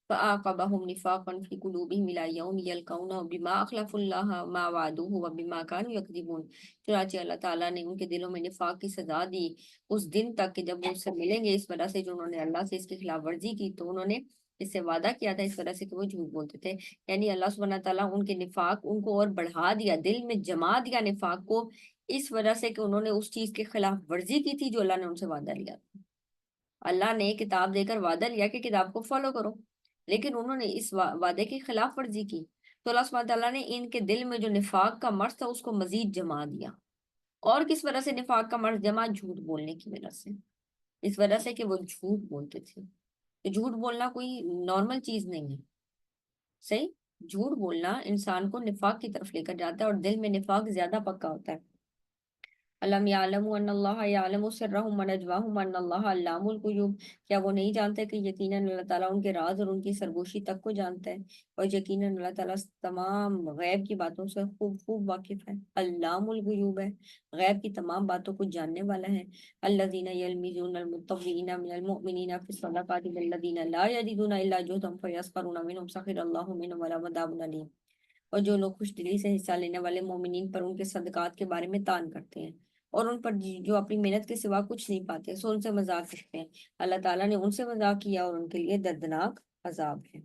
فَأَعْقَبَهُمْ نِفَاقًا فِي قُلُوبِهِمْ إِلَىٰ يَوْمِ يَلْقَوْنَهُ بِمَا أَخْلَفُوا اللَّهَ مَا وَعَدُوهُ وَبِمَا كَانُوا يَكْذِبُونَ. چنانچہ اللہ تعالیٰ نے ان کے دلوں میں نفاق کی سزا دی اس دن تک کہ جب وہ اس سے ملیں گے اس وجہ سے جو انہوں نے اللہ سے اس کی خلاف ورزی کی، تو انہوں نے اس سے وعدہ کیا تھا اس وجہ سے کہ وہ جھوٹ بولتے تھے. یعنی اللہ سبحانہ تعالیٰ ان کے نفاق ان کو اور بڑھا دیا، دل میں جما دیا نفاق کو، اس وجہ سے کہ انہوں نے اس چیز کے خلاف ورزی کی تھی جو اللہ نے ان سے وعدہ لیا تھا. اللہ نے کتاب دے کر وعدہ لیا کہ کتاب کو فالو کرو، لیکن انہوں نے اس وعدے کی خلاف ورزی کی، تو اللہ سبحانہ تعالیٰ نے ان کے دل میں جو نفاق کا مرض تھا اس کو مزید جما دیا. اور کس وجہ سے نفاق کا مرض جمع؟ جھوٹ بولنے کی وجہ سے. اس وجہ سے کہ وہ جھوٹ بولتے تھے. تو جھوٹ بولنا کوئی نارمل چیز نہیں ہے. صحیح. جھوٹ بولنا انسان کو نفاق کی طرف لے کر جاتا ہے اور دل میں نفاق زیادہ پکا ہوتا ہے. علم یعلم ان اللہ یعلم سرہم ونجواہم ان اللہ علام الغیوب. کیا وہ نہیں جانتے کہ یقیناً اللہ تعالیٰ ان کے راز اور ان کی سرگوشی تک کو جانتا ہے، اور یقیناً اللہ تعالیٰ تمام غیب کی باتوں سے خوب خوب واقف ہے. علام الغیوب ہے، غیب کی تمام باتوں کو جاننے والا ہے. الذین یلمزون المطوعین من المؤمنین فی الصدقات والذین لا یجدون الا جہدهم فیسخرون منهم سخر اللہ منهم ولهم عذاب علیم. اور جو لوگ خوش دلی سے حصہ لینے والے مومنین پر ان کے صدقات کے بارے میں تان کرتے ہیں اور ان پر جو اپنی محنت کے سوا کچھ نہیں پاتے سو ان سے مذاق کرتے ہیں، اللہ تعالیٰ نے ان سے مذاق کیا اور ان کے لیے دردناک عذاب ہے.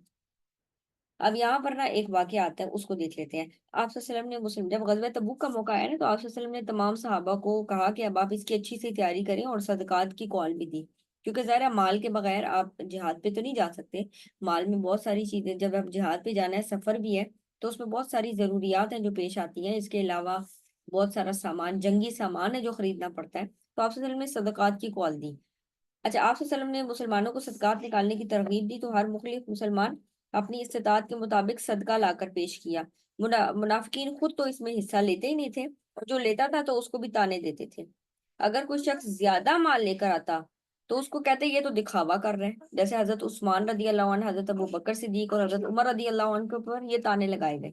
اب یہاں پر نا ایک واقعہ آتا ہے، اس کو دیکھ لیتے ہیں. آپ صلی اللہ علیہ وسلم نے مسلم جب غزوہ تبوک کا موقع آیا نا تو آپ صلی اللہ علیہ وسلم نے تمام صحابہ کو کہا کہ اب آپ اس کی اچھی سی تیاری کریں اور صدقات کی کال بھی دی، کیونکہ ظاہر ہے مال کے بغیر آپ جہاد پہ تو نہیں جا سکتے. مال میں بہت ساری چیزیں، جب آپ جہاد پہ جانا ہے سفر بھی ہے تو اس میں بہت ساری ضروریات ہیں جو پیش آتی ہیں. اس کے علاوہ بہت سارا سامان، جنگی سامان ہے جو خریدنا پڑتا ہے. تو آپ صلی اللہ علیہ وسلم نے صدقات کی کال دی. اچھا، آپ صلی اللہ علیہ وسلم نے مسلمانوں کو صدقات نکالنے کی ترغیب دی تو ہر مخلص مسلمان اپنی استطاعت کے مطابق صدقہ لا کر پیش کیا. منافقین خود تو اس میں حصہ لیتے ہی نہیں تھے، اور جو لیتا تھا تو اس کو بھی تانے دیتے تھے. اگر کوئی شخص زیادہ مال لے کر آتا تو اس کو کہتے یہ تو دکھاوا کر رہے ہیں، جیسے حضرت عثمان رضی اللہ عنہ، حضرت ابو بکر صدیق اور حضرت عمر رضی اللہ عنہ کے اوپر یہ تانے لگائے گئے.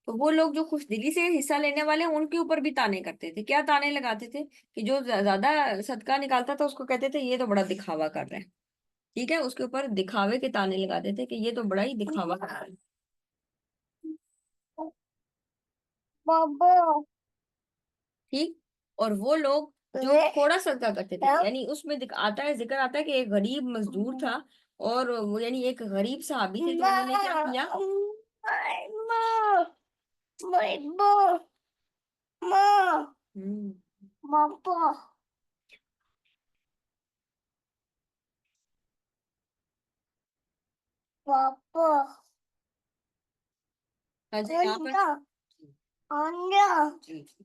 تو وہ لوگ جو خوش دلی سے حصہ لینے والے ہیں ان کے اوپر بھی تانے کرتے تھے. کیا تانے لگاتے تھے؟ کہ جو زیادہ صدقہ نکالتا تھا اس کو کہتے تھے یہ تو بڑا دکھاوا کر رہے ہیں. ٹھیک ہے، اس کے اوپر دکھاوے کے تانے لگاتے تھے کہ یہ تو بڑا ہی دکھاوا کر رہے ہیں. ٹھیک. اور وہ لوگ جو تھوڑا صدقہ کرتے تھے، یعنی اس میں آتا ہے، ذکر آتا ہے کہ ایک غریب مزدور تھا اور وہ یعنی ایک غریب صحابی تھے، تو انہوں نے کیا کیا؟ ہاں جی، یہاں پر جی جی.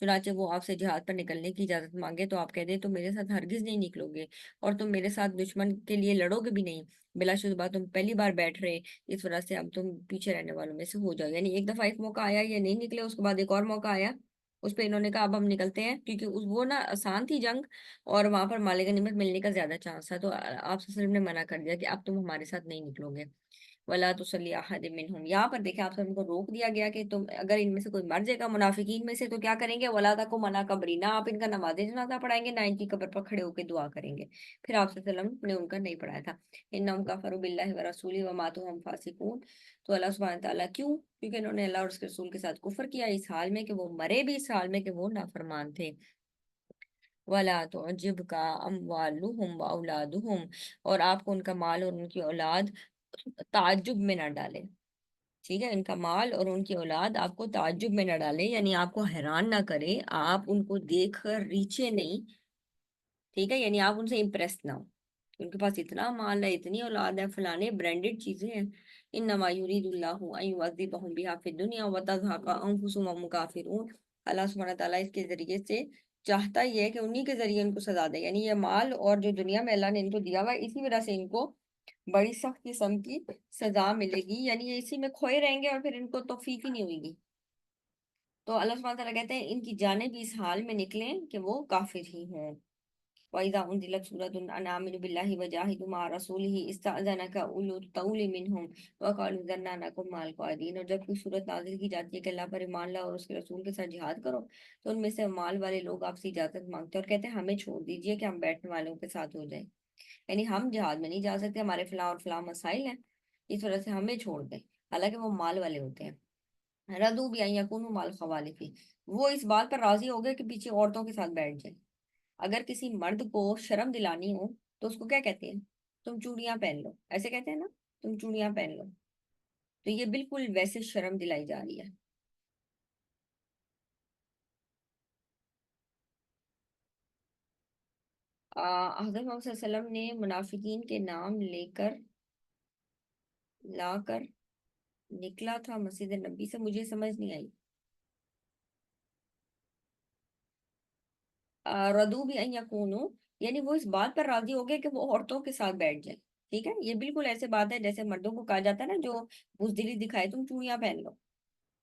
چنانچہ وہ آپ سے جہاد پر نکلنے کی اجازت مانگے تو آپ کہہ دیں تم میرے ساتھ ہرگز نہیں نکلو گے اور تم میرے ساتھ دشمن کے لیے لڑو گے بھی نہیں، بلا شبہ تم پہلی بار بیٹھ رہے، اس وجہ سے اب تم پیچھے رہنے والوں میں سے ہو جاؤ. یعنی ایک دفعہ ایک موقع آیا یہ نہیں نکلے، اس کے بعد ایک اور موقع آیا، اس پہ انہوں نے کہا اب ہم نکلتے ہیں، کیونکہ وہ نا آسان تھی جنگ اور وہاں پر مال غنیمت ملنے کا زیادہ چانس تھا. تو آپ صلی اللہ علیہ وسلم نے منع کر دیا کہ اب تم ہمارے ساتھ نہیں نکلو گے. ولا تصلی احد منہم، یہاں پر دیکھیں آپ سب کو روک دیا گیا کہ تم اگر ان میں سے کوئی مر جائے گا منافقین میں سے تو کیا کریں گے، ولا تقم علی قبری، نہ آپ ان کا نماز جنازہ پڑھائیں گے نہ ان کی قبر پر کھڑے ہو کے دعا کریں گے. پھر آپ صلی اللہ علیہ وسلم نے ان کا نہیں پڑھایا تھا. انہم کفروا باللہ ورسولہ وماتوا وہم فاسقون. تو اللہ سبحانہ تعالیٰ کیوں؟ کیونکہ انہوں نے اللہ اور اس کے رسول کے ساتھ کفر کیا اس حال میں کہ وہ مرے بھی اس حال میں کہ وہ نافرمان تھے. ولا تعجبک اموالہم واولادہم، اور آپ کو ان کا مال اور ان کی اولاد تعجب میں نہ ڈالے. ٹھیک ہے، ان کا مال اور ان کی اولاد آپ کو تعجب میں نہ ڈالے، یعنی آپ کو حیران نہ کرے، آپ ان کو دیکھ کر ریچھے نہیں. ٹھیک ہے، یعنی آپ ان سے امپریس نہ ہو، ان کے پاس اتنا مال ہے، اتنی اولاد ہے، فلانے برانڈڈ چیزیں ہیں. انما یرید اللہ ان یعذبہم بہا فی الدنیا وتزہق انفسہم وہم کافرون. اللہ سبحانہ تعالیٰ اس کے ذریعے سے چاہتا ہی ہے کہ انہی کے ذریعے ان کو سزا دے. یعنی یہ مال اور جو دنیا میں اللہ نے ان کو دیا ہوا ہے، اسی وجہ سے ان کو بڑی سخت قسم کی سزا ملے گی. یعنی یہ اسی میں کھوئے رہیں گے اور پھر ان کو توفیق ہی نہیں ہوئے گی. تو اللہ سبحانہ تعالیٰ کہتے ہیں ان کی جانیں بھی اس حال میں نکلیں کہ وہ کافر ہی ہیں. وَإِذَا أُنزِلَتْ سُورَةٌ أَنْ آمِنُوا بِاللَّهِ وَجَاهِدُوا مَعَ رَسُولِهِ اسْتَأْذَنَكَ أُولُو الطَّوْلِ مِنْهُمْ وَقَالُوا ذَرْنَا نَكُن مَعَ الْقَاعِدِينَ. اور جب کوئی صورت نازل کی جاتی ہے کہ اللہ پر ایمان لاؤ اور اس کے رسول کے ساتھ جہاد کرو تو ان میں سے مال والے لوگ آپ سے اجازت مانگتے ہیں اور کہتے ہیں ہمیں چھوڑ دیجئے کہ ہم بیٹھنے والوں کے ساتھ ہو جائیں. یعنی ہم جہاد میں نہیں جا سکتے، ہمارے فلاں اور فلاں مسائل ہیں، اس وجہ سے ہمیں چھوڑ دیں. حالانکہ وہ مال والے ہوتے ہیں. ردو بھی ان یکونوا مع الخوالف، وہ اس بات پر راضی ہو گئے کہ پیچھے عورتوں کے ساتھ بیٹھ جائیں. اگر کسی مرد کو شرم دلانی ہو تو اس کو کیا کہتے ہیں؟ تم چوڑیاں پہن لو، ایسے کہتے ہیں نا، تم چوڑیاں پہن لو. تو یہ بالکل ویسے شرم دلائی جا رہی ہے. حضرت محمد صلی اللہ علیہ وسلم نے منافقین کے نام لا کر نکلا تھا مسجد نبی سے، مجھے سمجھ نہیں آئی. ردو بھی ان یکونو، یعنی وہ اس بات پر راضی ہو گئے کہ وہ عورتوں کے ساتھ بیٹھ جائیں. ٹھیک ہے، یہ بالکل ایسے بات ہے جیسے مردوں کو کہا جاتا ہے نا جو بزدلی دکھائے تم چوڑیاں پہن لو.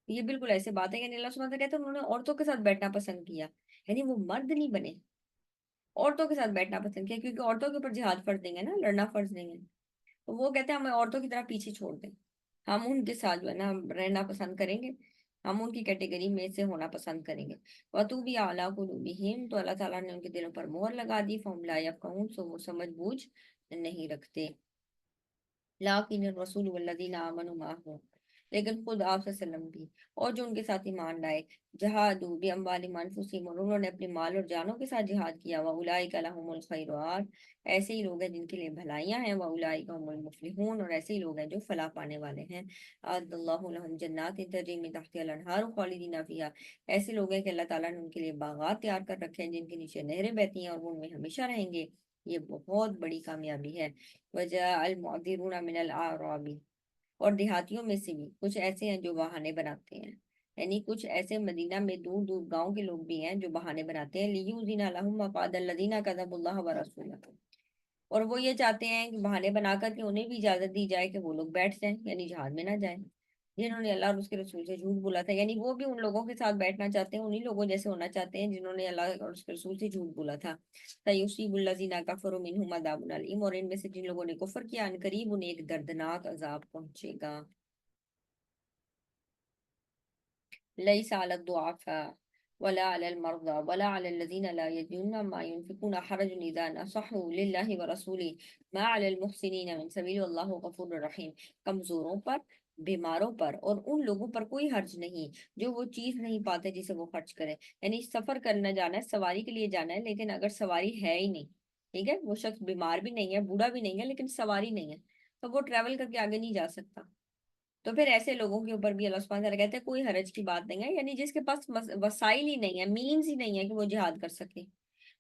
یہ بالکل ایسے بات ہے. یعنی اللہ سبحانہ کہتے ہیں انہوں نے عورتوں کے ساتھ بیٹھنا پسند کیا، یعنی وہ مرد نہیں بنے، عورتوں کے ساتھ بیٹھنا پسند کیا، کیونکہ عورتوں کے اوپر جہاد فرض نہیں ہے نا، لڑنا فرض نہیں ہے. تو وہ کہتے ہیں ہمیں عورتوں کی طرح پیچھے چھوڑ دیں، ہم ان کے ساتھ جو ہے نا رہنا پسند کریں گے، ہم ان کی کیٹیگری میں سے ہونا پسند کریں گے. وَطُوبِعَ عَلَىٰ قُلُوبِهِمْ، تو اللہ تعالیٰ نے ان کے دلوں پر مہر لگا دی. فَهُمْ لَا يَفْقَهُونَ، سو وہ سمجھ بوجھ نہیں رکھتے. لَٰكِنِ الرَّسُولُ وَالَّذِينَ آمَنُوا مَعَهُ، لیکن خود آپ صلی اللہ علیہ وسلم بھی اور جو ان کے ساتھ ایمان لائے، جہادوا بِأَمْوَالِهِمْ وَأَنفُسِهِمْ، اور انہوں نے اپنے مال اور جانوں کے ساتھ جہاد کیا. وَأُولَٰئِكَ لَهُمُ الْخَيْرَاتُ، ایسے ہی لوگ ہیں جن کے لیے بھلائیاں ہیں. وَأُولَٰئِكَ هُمُ الْمُفْلِحُونَ، اور ایسے ہی لوگ ہیں جو فلاح پانے والے ہیں. أَعَدَّ اللَّهُ لَهُمْ جَنَّاتٍ تَجْرِي مِن تَحْتِهَا الْأَنْهَارُ خَالِدِينَ فِيهَا، ایسے لوگ ہیں کہ اللہ تعالیٰ نے ان کے لیے باغات تیار کر رکھے ہیں جن کے نیچے نہریں بہتی ہیں اور وہ ان میں ہمیشہ رہیں گے. یہ بہت بڑی کامیابی ہے. وَجَاءَ الْمُعْذِرُونَ مِنَ الْأَعْرَابِ، اور دیہاتیوں میں سے بھی کچھ ایسے ہیں جو بہانے بناتے ہیں. یعنی کچھ ایسے مدینہ میں دور دور گاؤں کے لوگ بھی ہیں جو بہانے بناتے ہیں. لِيُؤْذِنَ لَهُمْ وَقَعَدَ الَّذِينَ كَذَبُوا اللَّهَ وَرَسُولَهُ، اور وہ یہ چاہتے ہیں کہ بہانے بنا کر کے انہیں بھی اجازت دی جائے کہ وہ لوگ بیٹھ جائیں، یعنی جہاد میں نہ جائیں، جنہوں نے اللہ اور اس کے رسول سے جھوٹ بولا تھا. یعنی وہ بھی ان لوگوں کے ساتھ بیٹھنا چاہتے ہیں، انہی لوگوں جیسے ہونا چاہتے ہیں جنہوں نے اللہ اور اس کے رسول سے جھوٹ بولا تھا. سَيُصِيبُ الَّذِينَ كَفَرُوا مِنْهُمْ عَذَابٌ أَلِيمٌ، اور ان میں سے جن لوگوں نے کفر کیا ان قریب انہیں ایک دردناک عذاب پہنچے گا. ليس على الضعفاء ولا على المرضى ولا على الذين لا يجدون ما ينفقون حرج إذا نصحوا لله ورسوله ما على المحسنين من سبيل والله غفور رحيم. کمزوروں پر، بیماروں پر اور ان لوگوں پر کوئی حرج نہیں جو وہ چیز نہیں پاتے جسے وہ خرچ کرے. یعنی سفر کرنا جانا ہے، سواری کے لیے جانا ہے، لیکن اگر سواری ہے ہی نہیں، ٹھیک ہے، وہ شخص بیمار بھی نہیں ہے، بوڑھا بھی نہیں ہے، لیکن سواری نہیں ہے، تو وہ ٹریول کر کے آگے نہیں جا سکتا. تو پھر ایسے لوگوں کے اوپر بھی اللہ سبحانہ تعالیٰ کہتے ہیں کوئی حرج کی بات نہیں ہے. یعنی جس کے پاس وسائل ہی نہیں ہے، مینز ہی نہیں ہے کہ وہ جہاد کر سکے،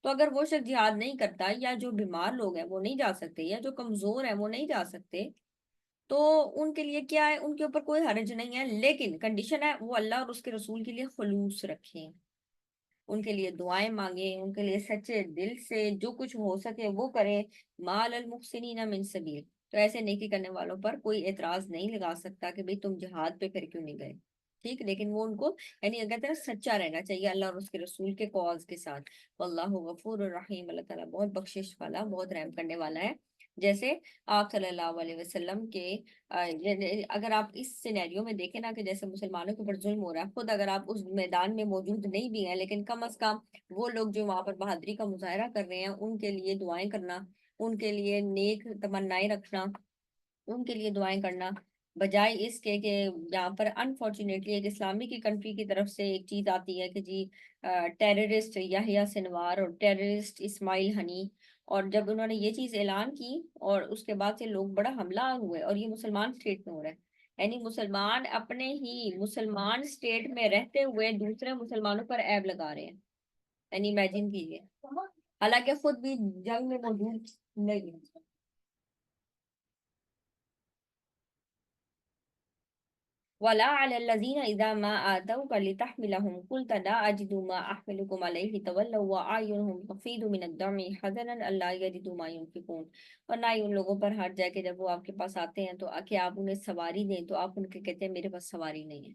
تو اگر وہ شخص جہاد نہیں کرتا، یا جو بیمار لوگ ہیں وہ نہیں جا سکتے، یا جو کمزور ہیں وہ نہیں جا سکتے، تو ان کے لیے کیا ہے، ان کے اوپر کوئی حرج نہیں ہے. لیکن کنڈیشن ہے وہ اللہ اور اس کے رسول کے لیے خلوص رکھیں. ان کے لیے دعائیں مانگیں، ان کے لیے سچے دل سے جو کچھ ہو سکے وہ کریں. مال المحسنین من سبیل. تو ایسے نیکی کرنے والوں پر کوئی اعتراض نہیں لگا سکتا کہ بھئی تم جہاد پہ پھر کیوں نہیں گئے. ٹھیک، لیکن وہ ان کو یعنی اگر طرح سچا رہنا چاہیے اللہ اور اس کے رسول کے کاز کے ساتھ. واللہ غفور الرحیم. اللہ تعالیٰ بہت بخشش والا، بہت رحم کرنے والا ہے. جیسے آپ صلی اللہ علیہ وسلم کے یعنی اگر آپ اس سینیریو میں دیکھیں نا کہ جیسے مسلمانوں کے اوپر ظلم ہو رہا ہے، خود اگر آپ اس میدان میں موجود نہیں بھی ہیں لیکن کم از کم وہ لوگ جو وہاں پر بہادری کا مظاہرہ کر رہے ہیں ان کے لیے دعائیں کرنا، ان کے لیے نیک تمنائیں رکھنا، ان کے لیے دعائیں کرنا، بجائے اس کے کہ یہاں پر انفارچونیٹلی ایک اسلامی کی کنٹری کی طرف سے ایک چیز آتی ہے کہ جی ٹیررسٹ یحییٰ سنوار اور ٹیررسٹ اسماعیل ہنی. اور جب انہوں نے یہ چیز اعلان کی اور اس کے بعد سے لوگ بڑا حملہ ہوئے، اور یہ مسلمان اسٹیٹ میں ہو رہا ہے. یعنی مسلمان اپنے ہی مسلمان اسٹیٹ میں رہتے ہوئے دوسرے مسلمانوں پر عیب لگا رہے ہیں. یعنی امیجن کیجیے، حالانکہ خود بھی جنگ میں موجود نہیں. ولا على الذين إذا ما آتوك لتحملهم قلت لا أجد ما أحملكم عليه تولوا وأعينهم تفيض من الدمع حزنا ألا يجدوا ما ينفقون. اور نہ ہی ان لوگوں پر ہر جائے کہ جب وہ آپ کے پاس آتے ہیں تو کہ آپ انہیں سواری دیں تو آپ ان کے کہتے ہیں میرے پاس سواری نہیں ہے.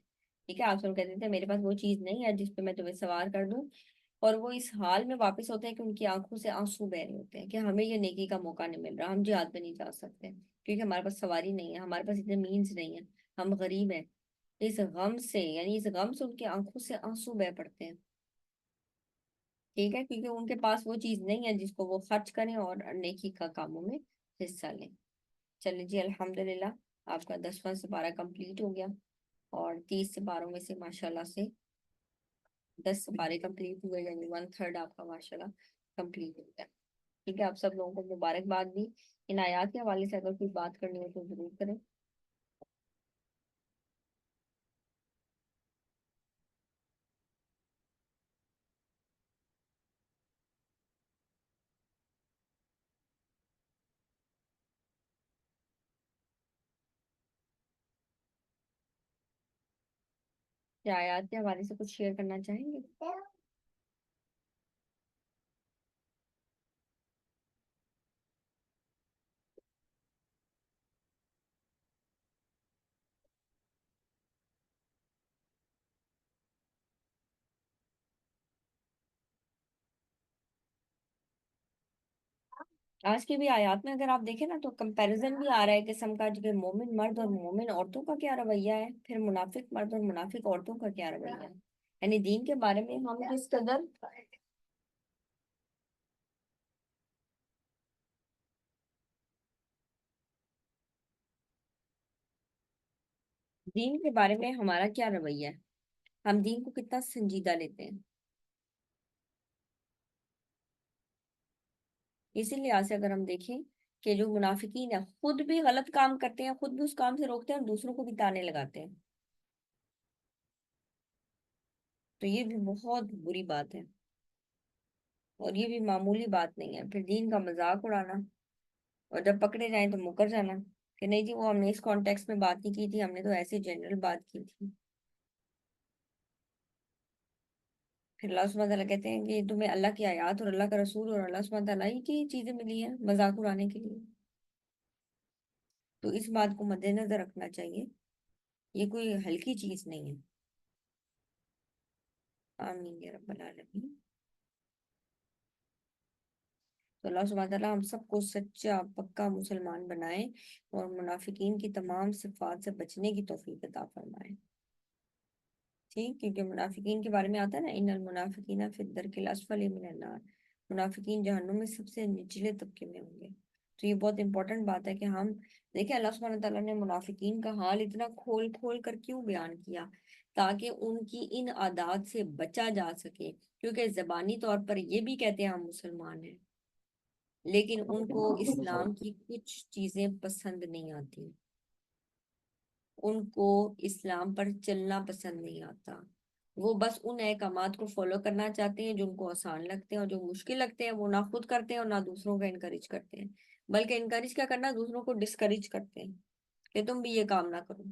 ٹھیک ہے، آپ سے کہتے ہیں میرے پاس وہ چیز نہیں ہے جس پہ میں تمہیں سوار کر دوں. اور وہ اس حال میں واپس ہوتے ہیں کہ ان کی آنکھوں سے آنسو بہ رہے ہوتے ہیں کہ ہمیں یہ نیکی کا موقع نہیں مل رہا، ہم جہاد پہ نہیں جا سکتے کیونکہ ہمارے پاس سواری نہیں ہے، ہمارے پاس اتنے مینز نہیں ہے، ہم غریب ہیں. اس غم سے یعنی اس غم سے ان کی آنکھوں سے آنسو بہ پڑتے ہیں. ٹھیک ہے، کیونکہ ان کے پاس وہ چیز نہیں ہے جس کو وہ خرچ کریں اور نیکی کا کاموں میں حصہ لیں. چلیں جی الحمدللہ آپ کا 10واں سپارہ کمپلیٹ ہو گیا، اور 30 سپاروں میں سے ماشاءاللہ سے 10 سپارے کمپلیٹ ہوئے، یعنی 1/3 آپ کا ماشاءاللہ کمپلیٹ ہو گیا. ٹھیک ہے، آپ سب لوگوں کو مبارکباد بھی. ان آیات کے حوالے سے اگر کوئی بات کرنی ہو تو ضرور کریں. کیا آیات کے حوالے سے کچھ شیئر کرنا چاہیں گے؟ آج کی بھی آیات میں اگر آپ دیکھیں نا تو کمپیریزن بھی آ رہا ہے قسم کا جو کہ مومن مرد اور مومن عورتوں کا کیا رویہ ہے، پھر منافق مرد اور منافق عورتوں کا کیا رویہ ہے. یعنی دین کے بارے میں ہم کس قدر دین کے بارے میں ہمارا کیا رویہ ہے، ہم دین کو کتنا سنجیدہ لیتے ہیں. اسی لحاظ سے اگر ہم دیکھیں کہ جو منافقین ہیں خود بھی غلط کام کرتے ہیں، خود بھی اس کام سے روکتے ہیں اور دوسروں کو بھی تانے لگاتے ہیں، تو یہ بھی بہت بری بات ہے. اور یہ بھی معمولی بات نہیں ہے. پھر دین کا مذاق اڑانا اور جب پکڑے جائیں تو مکر جانا کہ نہیں جی وہ ہم نے اس کانٹیکس میں بات نہیں کی تھی، ہم نے تو ایسے جنرل بات کی تھی. پھر اللہ سبحانہ تعالیٰ کہتے ہیں کہ تمہیں اللہ کی آیات اور اللہ کا رسول اور اللہ سبحانہ تعالیٰ ہی کی چیزیں ملی ہیں مذاق اڑانے کے لیے. تو اس بات کو مد نظر رکھنا چاہیے، یہ کوئی ہلکی چیز نہیں ہے. آمین یا رب العالمین. تو اللہ سبحانہ تعالیٰ ہم سب کو سچا پکا مسلمان بنائے اور منافقین کی تمام صفات سے بچنے کی توفیق عطا فرمائے. ٹھیک، کیونکہ منافقین کے بارے میں آتا ہے نا ان المنافقین فی الدرک الاسفل من النار، منافقین جہنم میں سب سے نچلے طبقے میں ہوں گے. تو یہ بہت امپورٹنٹ بات ہے کہ ہم دیکھیں اللہ سبحانہ تعالیٰ نے منافقین کا حال اتنا کھول کھول کر کیوں بیان کیا، تاکہ ان کی ان عادات سے بچا جا سکے. کیونکہ زبانی طور پر یہ بھی کہتے ہیں ہم مسلمان ہیں لیکن ان کو اسلام کی کچھ چیزیں پسند نہیں آتی، ان کو اسلام پر چلنا پسند نہیں آتا. وہ بس ان احکامات کو فالو کرنا چاہتے ہیں جو ان کو آسان لگتے ہیں، اور جو مشکل لگتے ہیں وہ نہ خود کرتے ہیں اور نہ دوسروں کا انکریج کرتے ہیں، بلکہ انکریج کیا کرنا دوسروں کو ڈسکریج کرتے ہیں کہ تم بھی یہ کام نہ کرو.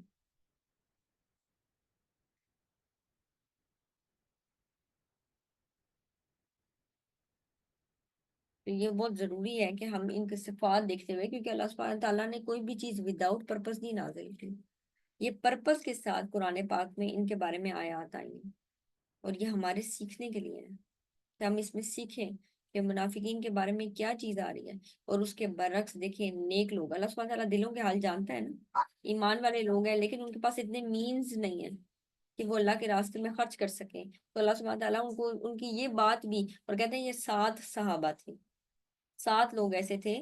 تو یہ بہت ضروری ہے کہ ہم ان کے صفات دیکھتے ہوئے، کیونکہ اللہ سبحانہ تعالیٰ نے کوئی بھی چیز وداؤٹ پرپس نہیں نازل کی، یہ پرپس کے ساتھ قرآن پاک میں ان کے بارے میں آیات آئی ہیں، اور یہ ہمارے سیکھنے کے لیے ہے کہ ہم اس میں سیکھیں کہ منافقین کے بارے میں کیا چیز آ رہی ہے، اور اس کے برعکس دیکھیں نیک لوگ، اللہ سبحانہ تعالیٰ دلوں کے حال جانتا ہے نا، ایمان والے لوگ ہیں لیکن ان کے پاس اتنے مینز نہیں ہیں کہ وہ اللہ کے راستے میں خرچ کر سکیں، تو اللہ سبحانہ تعالیٰ ان کو ان کی یہ بات بھی، اور کہتے ہیں یہ 7 صحابہ تھے، 7 لوگ ایسے تھے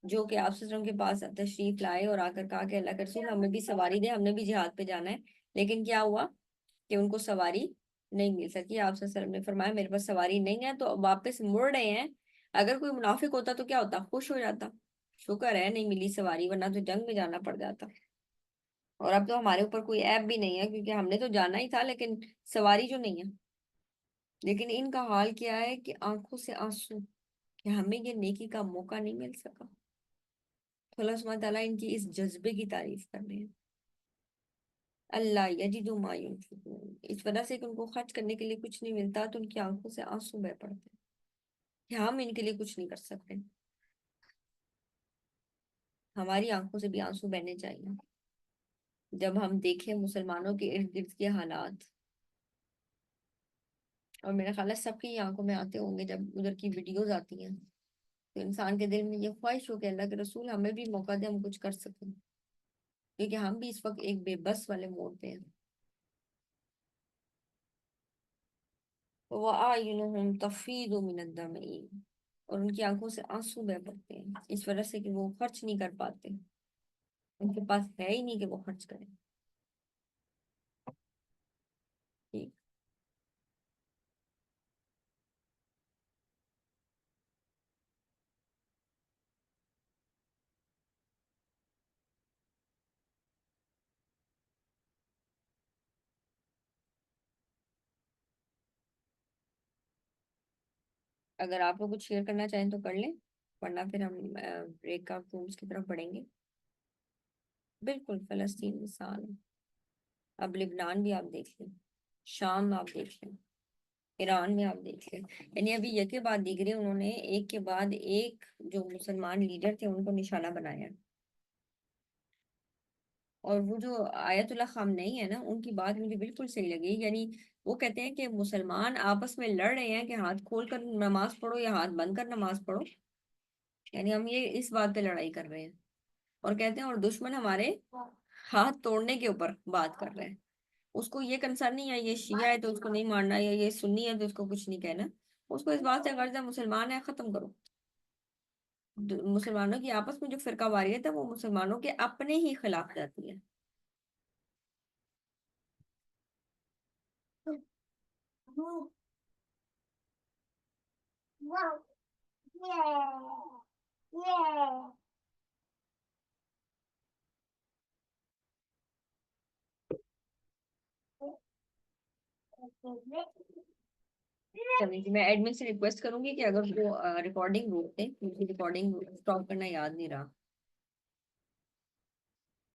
جو کہ آپ صلی اللہ علیہ وسلم کے پاس تشریف لائے اور آ کر کہا کہ اللہ کے رسول ہمیں بھی سواری دے، ہم نے بھی جہاد پہ جانا ہے، لیکن کیا ہوا کہ ان کو سواری نہیں مل سکی، آپ صلی اللہ علیہ وسلم نے فرمایا میرے پاس سواری نہیں ہے، تو واپس مڑ رہے ہیں، اگر کوئی منافق ہوتا تو کیا ہوتا، خوش ہو جاتا، شکر ہے نہیں ملی سواری ورنہ تو جنگ میں جانا پڑ جاتا، اور اب تو ہمارے اوپر کوئی ایب بھی نہیں ہے کیونکہ ہم نے تو جانا ہی تھا، لیکن سواری جو نہیں ہے، لیکن ان کا حال کیا ہے کہ آنکھوں سے آنسو کہ ہمیں یہ نیکی کا موقع نہیں مل سکا، تو اللہ سبحانہ تعالیٰ ان کی اس جذبے کی تعریف کر رہے ہیں، اللہ یجدوا ما ینفقون، اس وجہ سے کہ ان کو خرچ کرنے کے لیے کچھ نہیں ملتا تو ان کی آنکھوں سے آنسو بہ پڑتے ہیں کہ ہم ان کے لیے کچھ نہیں کر سکتے، ہماری آنکھوں سے بھی آنسو بہنے چاہیے جب ہم دیکھیں مسلمانوں کے ارد گرد کے حالات، اور میرا خیال ہے سب کی آنکھوں میں آتے ہوں گے جب ادھر کی ویڈیوز آتی ہیں، تو انسان کے دل میں یہ خواہش ہو کہ اللہ کے رسول ہمیں بھی موقع دے ہم کچھ کر سکیں، کیونکہ ہم بھی اس وقت ایک بے بس والے موڑ پہ ہیں، وَأَعْيُنُهُمْ تَفِيضُ مِنَ الدَّمْعِ، اور ان کی آنکھوں سے آنسو بہ پڑتے ہیں اس وجہ سے کہ وہ خرچ نہیں کر پاتے، ان کے پاس ہے ہی نہیں کہ وہ خرچ کریں، ٹھیک۔ اگر آپ لوگ کچھ شیئر کرنا چاہیں تو کر لیں، ورنہ پھر ہم بریک آؤٹ رومس کی طرف بڑھیں گے۔ بالکل فلسطین مثال ہے، اب لبنان بھی آپ دیکھ لیں، شام آپ دیکھ لیں، ایران میں آپ دیکھ لیں، یعنی ابھی یکے بعد دیگرے انہوں نے ایک کے بعد ایک جو مسلمان لیڈر تھے ان کو نشانہ بنایا، اور وہ جو آیت اللہ خامنئی ہے نا ان کی بات مجھے بالکل صحیح لگی، یعنی وہ کہتے ہیں کہ مسلمان آپس میں لڑ رہے ہیں کہ ہاتھ کھول کر نماز پڑھو یا ہاتھ بند کر نماز پڑھو، یعنی ہم یہ اس بات پہ لڑائی کر رہے ہیں، اور کہتے ہیں اور دشمن ہمارے ہاتھ توڑنے کے اوپر بات کر رہے ہیں، اس کو یہ کنسرن نہیں ہے یہ شیعہ ہے تو اس کو نہیں مارنا، یا یہ سنی ہے تو اس کو کچھ نہیں کہنا، اس کو اس بات سے غرض ہے مسلمان ہے ختم کرو، مسلمانوں کی آپس میں جو فرقہ واریت ہے وہ مسلمانوں کے اپنے ہی خلاف جاتی ہے۔ چلیں جی میں ایڈمن سے ریکویسٹ کروں گی کہ اگر وہ ریکارڈنگ روک دیں، کیونکہ ریکارڈنگ اسٹاپ کرنا یاد نہیں رہا۔